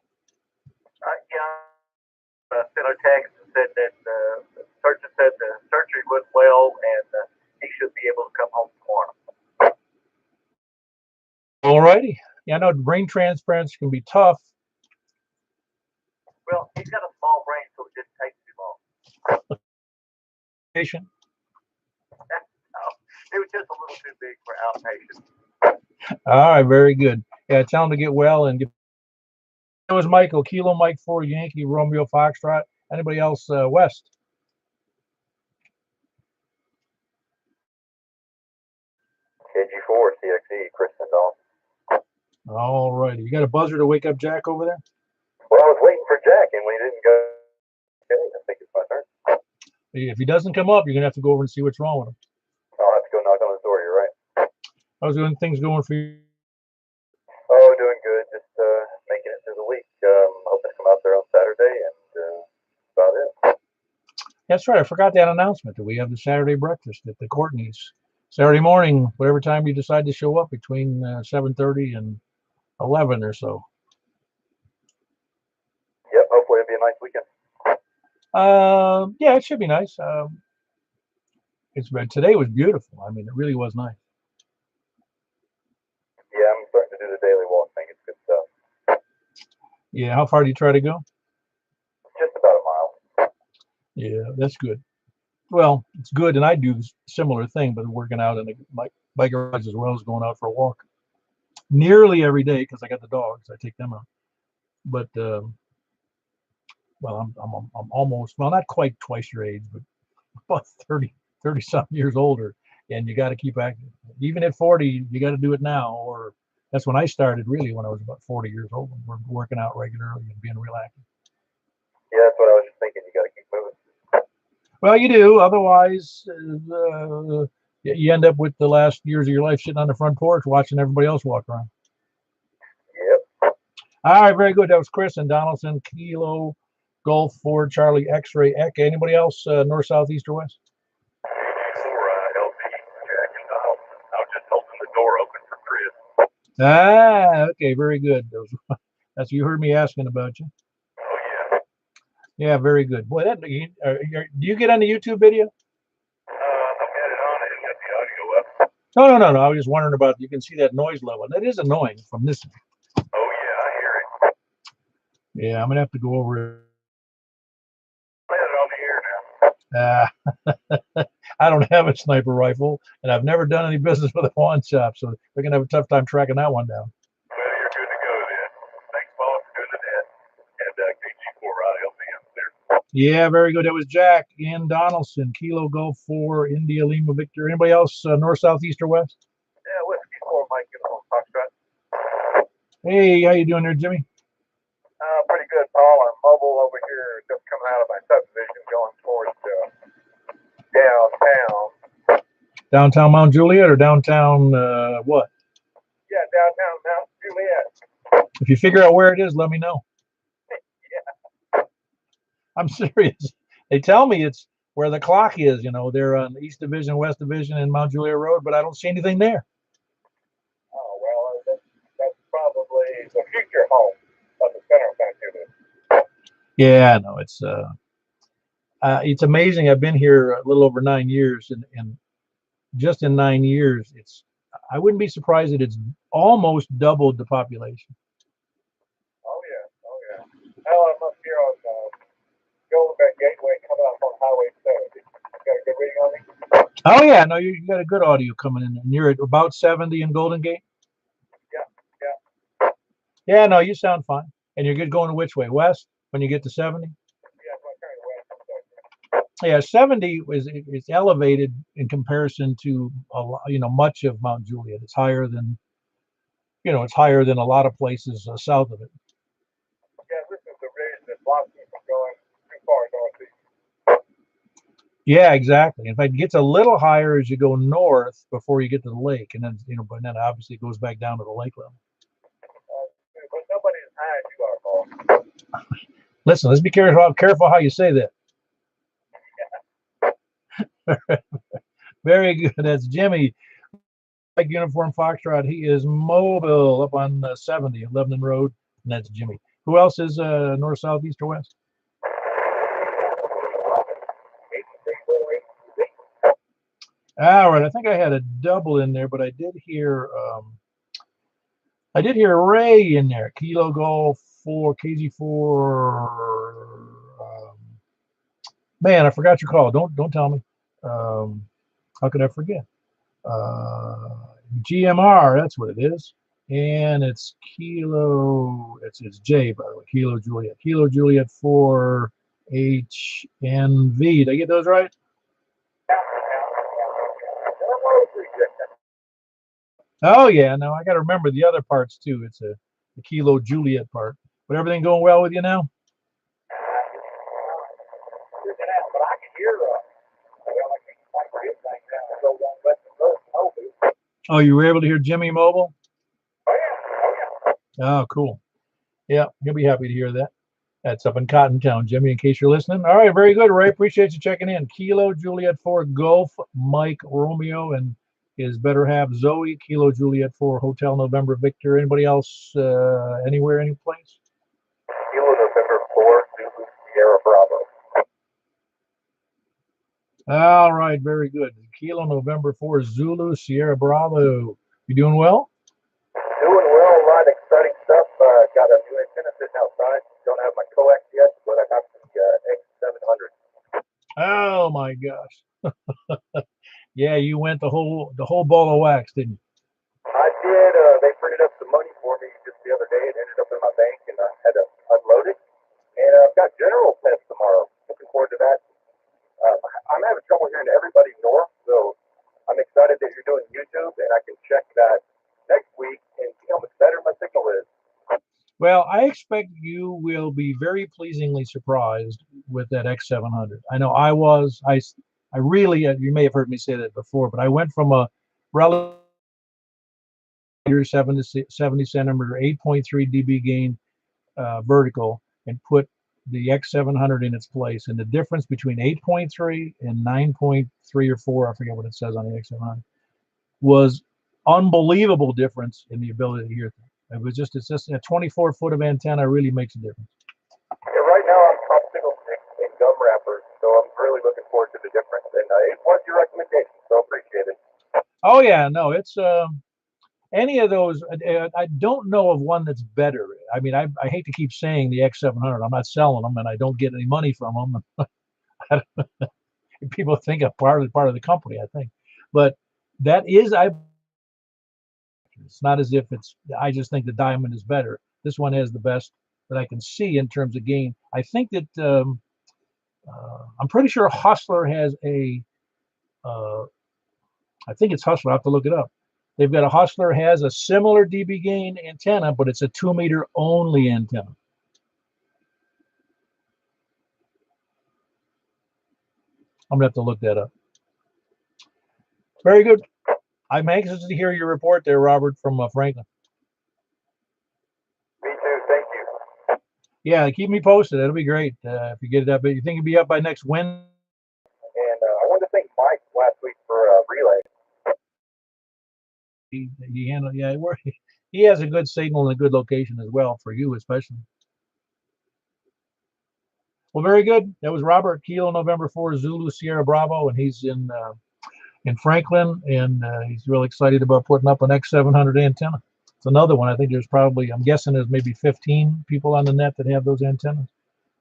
Yeah. Sent a text and said that the surgeon said the surgery went well, and he should be able to come home tomorrow. All righty. Yeah, I know brain transplants can be tough. Well, he's got a small brain, so it didn't take too long. Patient. It was just a little too big for outpatient. All right, very good. Yeah, tell him to get well and get. It was Michael, Kilo Mike 4, Yankee, Romeo Foxtrot. Anybody else west? KG4, CXE, Chris and Dawn. All righty. You got a buzzer to wake up Jack over there? Well, I was waiting for Jack, and we didn't go. Okay, I think it's my turn. If he doesn't come up, you're going to have to go over and see what's wrong with him. I'll have to go knock on his door. You're right. How's things going for you? Oh, doing good. Just making it through the week. Hoping to come out there on Saturday, and about it. That's right. I forgot that announcement that we have the Saturday breakfast at the Courtney's. Saturday morning, whatever time you decide to show up, between 7:30 and 11 or so. Yep. Hopefully it'll be a nice weekend. Yeah, it should be nice. Today was beautiful. I mean, it really was nice. Yeah, I'm starting to do the daily walk thing. It's good stuff. Yeah, how far do you try to go? Just about a mile. Yeah, that's good. Well, it's good, and I do the similar thing, but working out in my bike rides as well as going out for a walk. Nearly every day because I got the dogs. I take them out. But well, I'm almost, well, not quite twice your age, but about 30 something years older, and you got to keep active. Even at 40, you got to do it now, or that's when I started really, when I was about 40 years old. We're working out regularly and being real active. Yeah, that's what I was just thinking. You got to keep moving. Well, you do. Otherwise, you end up with the last years of your life sitting on the front porch watching everybody else walk around. Yep. All right, very good. That was Chris and Donaldson, Kilo, Golf, Ford, Charlie, X-Ray, Echo. Anybody else north, south, east, or west? For LP, Jack and Donaldson. I was just holding the door open for Chris. Ah, okay, very good. That's you heard me asking about you. Oh, yeah. Yeah, very good. Boy, do you get on the YouTube video? I've got it on it. Got the audio up. No. I was just wondering about. You can see that noise level. That is annoying from this. Oh, yeah, I hear it. Yeah, I'm gonna have to go over it. Put it on the air now. I don't have a sniper rifle, and I've never done any business with a pawn shop, so we're gonna have a tough time tracking that one down. Well, you're good to go then. Thanks, Paul, for doing that. And KG4 LP up there. Yeah, very good. That was Jack Ian Donaldson, Kilo Golf 4, India Lima Victor. Anybody else north, south, east, or west? Yeah, Whiskey 4 Mike in Foxtrot. Hey, how you doing there, Jimmy? Pretty good, Paul. I'm mobile over here, just coming out of my subdivision, going towards downtown. Downtown Mount Juliet or downtown what? Yeah, downtown Mount Juliet. If you figure out where it is, let me know. Yeah. I'm serious. They tell me it's where the clock is. You know, they're on the East Division, West Division, and Mount Juliet Road, but I don't see anything there. Oh, well, that's probably the future home of the center of Vancouver. Yeah, no, it's amazing. I've been here a little over 9 years, and just in 9 years, I wouldn't be surprised that it's almost doubled the population. Oh, yeah. Hell, I'm up here on Golden Bay Gateway coming up on Highway 70. Got a good reading on me? Oh yeah, no, you got a good audio coming in, and you're at about 70 in Golden Gate. Yeah. Yeah, no, you sound fine, and you're good going which way? West when you get to 70. Yeah, I'm turning west. Yeah, 70 is elevated in comparison to much of Mount Juliet. It's higher than it's higher than a lot of places south of it. Yeah, this is the reason that blocks me from going too far northeast. Yeah, exactly. In fact, it gets a little higher as you go north before you get to the lake, and then but then obviously it goes back down to the lake level. But nobody as high as you are, Paul. Listen, let's be careful how you say that. Very good. That's Jimmy. Like Uniform Foxtrot, he is mobile up on 70 at Lebanon Road, and that's Jimmy. Who else is north, south, east, or west? All right, I think I had a double in there, but I did hear Ray in there. Kilo Golf 4 KZ4. Man, I forgot your call. Don't tell me. How could I forget? GMR, that's what it is. And it's Kilo, it's J, by the way, Kilo Juliet 4 HNV. Did I get those right? Oh, yeah, no, I got to remember the other parts too. It's the Kilo Juliet part. But everything going well with you now? But I can hear Oh, you were able to hear Jimmy Mobile? Oh, Oh, cool. Yeah, you'll be happy to hear that. That's up in Cottontown, Jimmy, in case you're listening. All right, very good, Ray. Appreciate you checking in. Kilo Juliet 4 Golf Mike Romeo and his better half Zoe. Kilo Juliet 4 Hotel November Victor. Anybody else anywhere, any place? Kilo November 4 Zulu Sierra Bravo. All right, very good. Kilo November 4 Zulu Sierra Bravo. You doing well? Doing well, a lot of exciting stuff. Got a new antenna sitting outside. Don't have my coax yet, but I got the X700. Oh my gosh. Yeah, you went the whole ball of wax, didn't you? I did. They printed up some money for me just the other day. It ended up in my bank, and I had to unload it. And I've got general tests tomorrow. Looking forward to that. I'm having trouble hearing everybody north, so I'm excited that you're doing YouTube, and I can check that next week and see how much better my signal is. Well, I expect you will be very pleasingly surprised with that X700. I know I was. I really, you may have heard me say that before, but I went from a relative 70 centimeter, 8.3 dB gain vertical and put the X700 in its place. And the difference between 8.3 and 9.3 or 4, I forget what it says on the X700, was unbelievable difference in the ability to hear things. It's just a 24 foot of antenna really makes a difference. Yeah, right now I'm popsicle sticks and gum wrappers, so I'm really looking forward to the difference. And it was your recommendation, so appreciate it. Oh yeah, no, it's any of those. I don't know of one that's better. I mean, I hate to keep saying the X700. I'm not selling them, and I don't get any money from them. People think I'm part of the company, I think, but that is it's not as if I just think the Diamond is better. This one has the best that I can see in terms of gain. I think that I'm pretty sure Hustler has a. I think it's Hustler. I have to look it up. They've got a Hustler has a similar dB gain antenna, but it's a 2 meter only antenna. I'm gonna have to look that up. Very good. I'm anxious to hear your report there, Robert, from Franklin. Me too. Thank you. Yeah, keep me posted. That'll be great if you get it up. You think it'll be up by next Wednesday? And I wanted to thank Mike last week for relay. He handled, yeah, he has a good signal and a good location as well for you, especially. Well, very good. That was Robert Kilo, November 4, Zulu Sierra Bravo, and he's in Franklin, and he's really excited about putting up an X700 antenna. It's another one. I think there's probably, I'm guessing there's maybe 15 people on the net that have those antennas.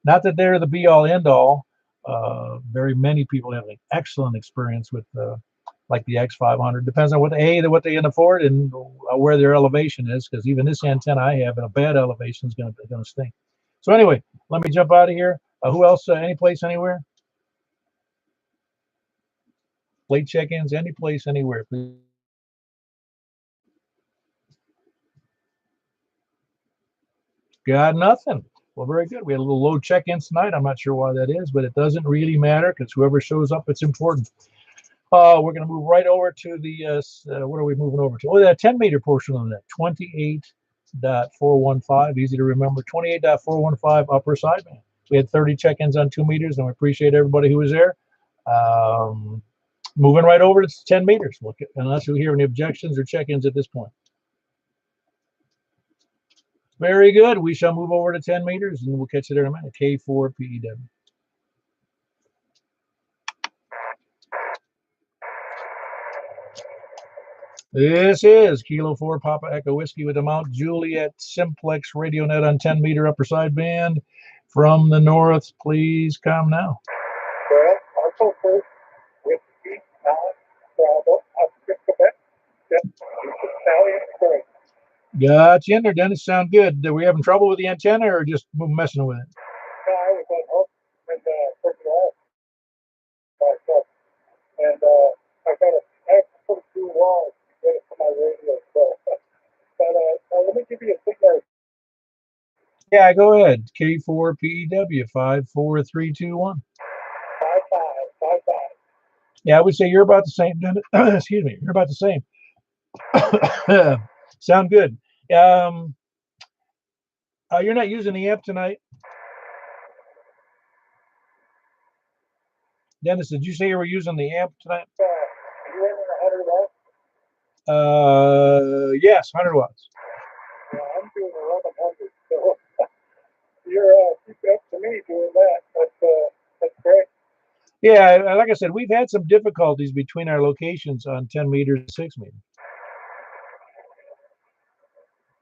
Not that they're the be-all, end-all. Very many people have an excellent experience with like the X500. Depends on what they can afford and where their elevation is, because even this antenna I have in a bad elevation is going to stink. So anyway, let me jump out of here. Who else? Any place, anywhere? Late check-ins, any place, anywhere, please. Got nothing. Well, very good. We had a little low check-ins tonight. I'm not sure why that is, but it doesn't really matter because whoever shows up, it's important. We're going to move right over to the, what are we moving over to? Oh, that 10-meter portion of that, 28.415, easy to remember, 28.415 upper sideband. We had 30 check-ins on 2 meters, and we appreciate everybody who was there. Moving right over to 10 meters, unless you hear any objections or check-ins at this point. Very good. We shall move over to 10 meters, and we'll catch you there in a minute. K4 PEW. This is Kilo 4 Papa Echo Whiskey with the Mount Juliet Simplex radio net on 10-meter upper sideband from the north. Please come now. Well, also first Whiskey 9 Bravo up to Quebec. Yep, Italian spring. Got you in there, Dennis. Sound good. Were you having trouble with the antenna or just messing with it? No, I was at home and working off myself. And I got a put through walls to get it to my radio. So, but let me give you a signal. Yeah, go ahead. K4 PEW 54321. 5555. Yeah, I would say you're about the same, Dennis. Excuse me. You're about the same. Sound good. You're not using the amp tonight, Dennis. Did you say you were using the amp tonight? You in 100 watts? Yes, 100 watts. Yeah, I'm doing 1100. So you're keep up to me doing that. That's great. Yeah, like I said, we've had some difficulties between our locations on 10 meters and 6 meters.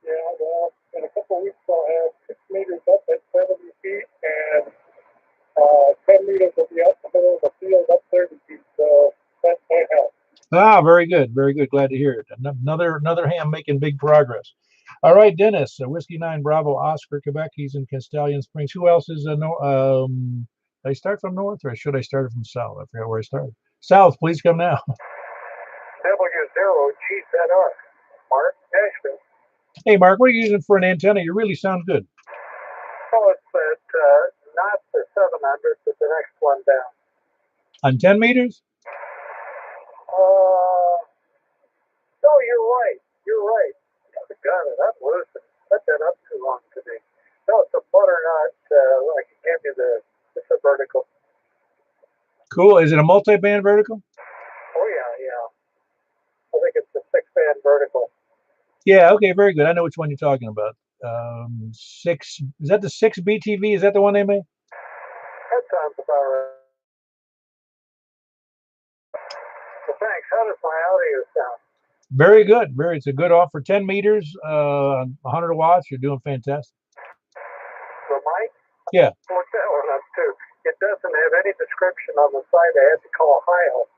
Yeah, well, in a couple of weeks I'll have 6 meters up at 70 feet and 10 meters will be up the middle of the field up 30 feet. So that might help. Ah, very good. Very good. Glad to hear it. Another ham making big progress. All right, Dennis, Whiskey 9 Bravo Oscar, Quebec. He's in Castellian Springs. Who else is did I start from north or should I start from south? I forgot where I started. South, please come now. W0GZR. Mark, Nashville. Hey, Mark, what are you using for an antenna? You really sound good. Oh, it's not the 700, but the next one down. On 10 meters? No, you're right. You're right. Got it. I'm losing. Let that up too long today. No, it's a butternut. I can give you it's a vertical. Cool. Is it a multi-band vertical? Oh, yeah. I think it's a 6-band vertical. Yeah, okay, very good. I know which one you're talking about. 6, is that the 6 BTV? Is that the one they made? That sounds about right. Well, thanks. How does my audio sound? Very good. It's a good offer. 10 meters, 100 watts. You're doing fantastic. The mic? Yeah. What's that one up to? It doesn't have any description on the side. I had to call Heil,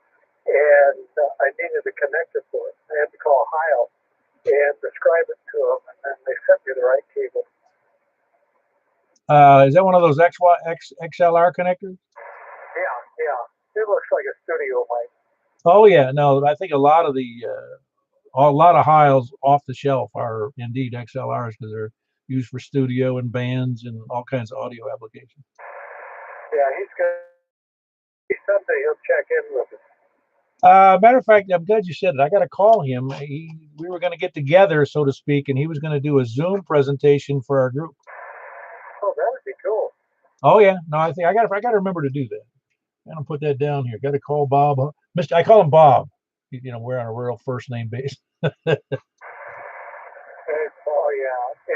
and I needed a connector for it. I had to call Heil and describe it to them, and then they sent me the right cable. Is that one of those XLR connectors? Yeah. It looks like a studio mic. Oh yeah, no, I think a lot of Heils off the shelf are indeed XLRs because they're used for studio and bands and all kinds of audio applications. Yeah, he said that he'll check in with us. Matter of fact, I'm glad you said it. I got to call him. We were going to get together, so to speak, and he was going to do a Zoom presentation for our group. Oh, that'd Oh yeah, no, I think I got to remember to do that. I'm gonna put that down here. Got to call Bob. Mr. I call him Bob. You know, we're on a real first name basis. Oh yeah.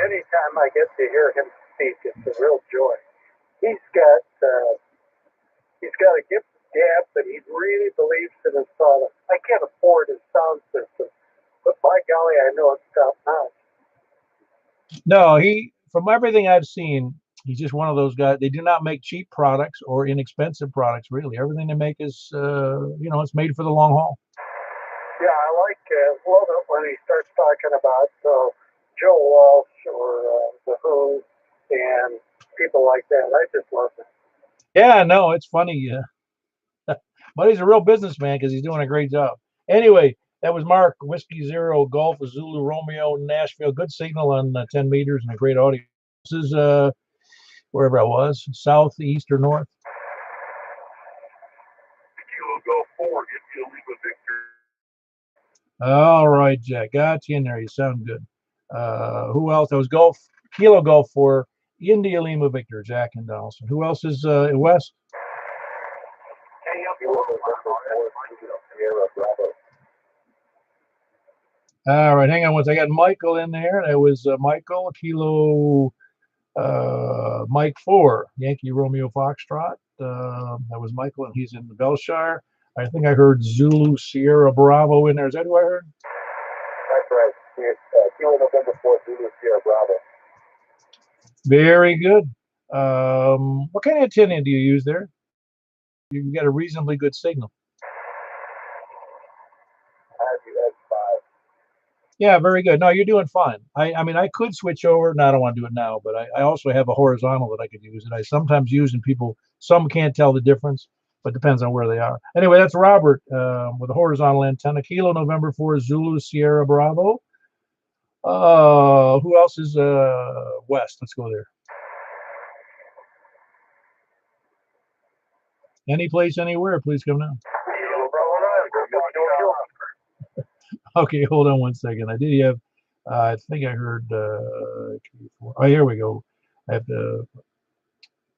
Anytime I get to hear him speak, it's a real joy. He's got a gift of gab, but he really believes in his product. I can't afford his sound system, but by golly, I know it's top notch. No, from everything I've seen, he's just one of those guys. They do not make cheap products or inexpensive products. Really, everything they make is, it's made for the long haul. Yeah, I love it when he starts talking about Joe Walsh or the Who and people like that. I just love it. Yeah, no, it's funny. But he's a real businessman because he's doing a great job. Anyway, that was Mark, Whiskey Zero, Golf, Zulu, Romeo, Nashville. Good signal on 10 meters and a great audio. This is wherever I was, south, east, or north. Kilo Golf 4, India Lima Victor. All right, Jack. Got you in there. You sound good. Who else? That was Kilo Golf for India Lima Victor, Jack and Donaldson. Who else is west? All right, hang on once. I got Michael in there. That was Michael, Kilo Mike 4, Yankee Romeo Foxtrot. That was Michael, and he's in the Belshire. I think I heard Zulu Sierra Bravo in there. Is that who I heard? That's right. Kilo November 4, Zulu Sierra Bravo. Very good. What kind of antenna do you use there? You got a reasonably good signal. Yeah, very good. No, you're doing fine. I mean, I could switch over. No, I don't want to do it now, but I also have a horizontal that I could use, and I sometimes use, and some can't tell the difference, but depends on where they are. Anyway, that's Robert with a horizontal antenna. Kilo November 4 Zulu Sierra Bravo. Who else is west? Let's go there. Any place, anywhere, please come now. Okay, hold on one second. I did have, I think I heard, oh, here we go. I have to,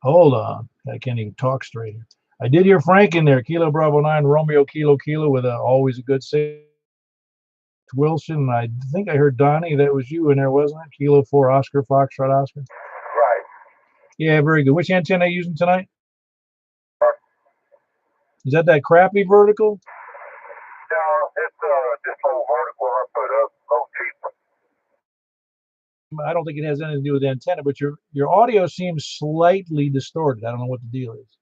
hold on. I can't even talk straight here. I did hear Frank in there. Kilo Bravo 9, Romeo Kilo Kilo with always a good save. Wilson, I think I heard Donnie. That was you in there, wasn't it? Kilo 4 Oscar Foxtrot Oscar. Right. Yeah, very good. Which antenna are you using tonight? Is that crappy vertical? No, it's this whole vertical I put up, low cheap. I don't think it has anything to do with the antenna, but your audio seems slightly distorted. I don't know what the deal is.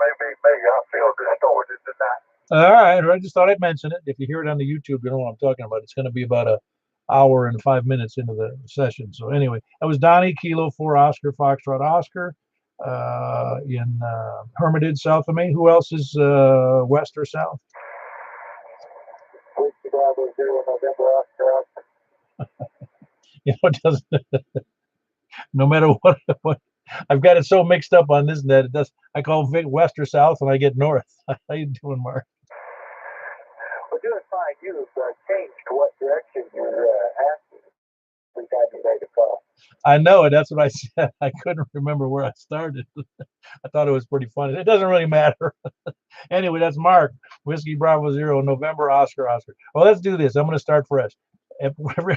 Maybe I feel distorted tonight. All right, I just thought I'd mention it. If you hear it on the YouTube, you know what I'm talking about. It's going to be about an hour and 5 minutes into the session. So anyway, that was Donnie, Kilo 4 Oscar Foxtrot Oscar in Hermitage, south of me. Who else is west or south? Whiskey Bravo 0 November Oscar. You know, it doesn't. No matter what, I've got it so mixed up on this net. It does. I call west or south, and I get north. How you doing, Mark? We're doing fine. You've changed what direction you're asking. We got you ready to call. I know it. That's what I said. I couldn't remember where I started. I thought it was pretty funny. It doesn't really matter. Anyway, that's Mark. Whiskey Bravo 0 November Oscar Oscar. Well, let's do this. I'm going to start fresh.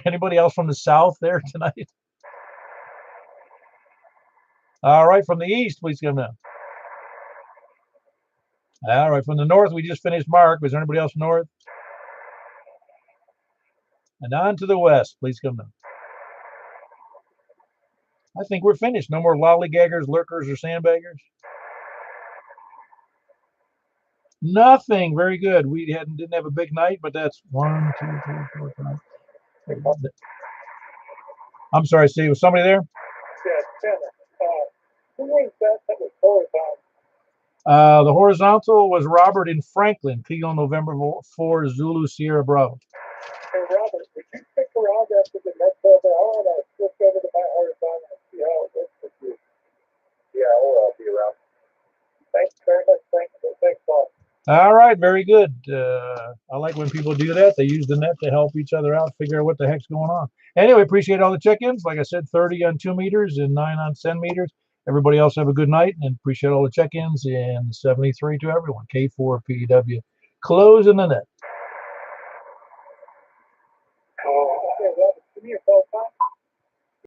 Anybody else from the south there tonight? All right, from the east, please come down. All right, from the north, we just finished Mark. Was there anybody else north? And on to the west, please come down. I think we're finished. No more lollygaggers, lurkers, or sandbaggers. Nothing. Very good. We didn't have a big night, but that's 1, 2, 3, 4, 5. I'm sorry, Steve. Was somebody there? Yeah, who was that? That was horizontal. The horizontal was Robert in Franklin, Kilo November 4 Zulu Sierra Bravo. Hey, Robert, would you stick around after the next over hour and I'll switch over to my horizontal and see how it looks with you? Yeah, I'll be around. Thanks very much. Thanks, Paul. All right, very good. I like when people do that. They use the net to help each other out, figure out what the heck's going on. Anyway, appreciate all the check-ins. Like I said, 30 on 2 meters and 9 on 10 meters. Everybody else have a good night and appreciate all the check-ins. And 73 to everyone. K4 PEW closing the net. Cool.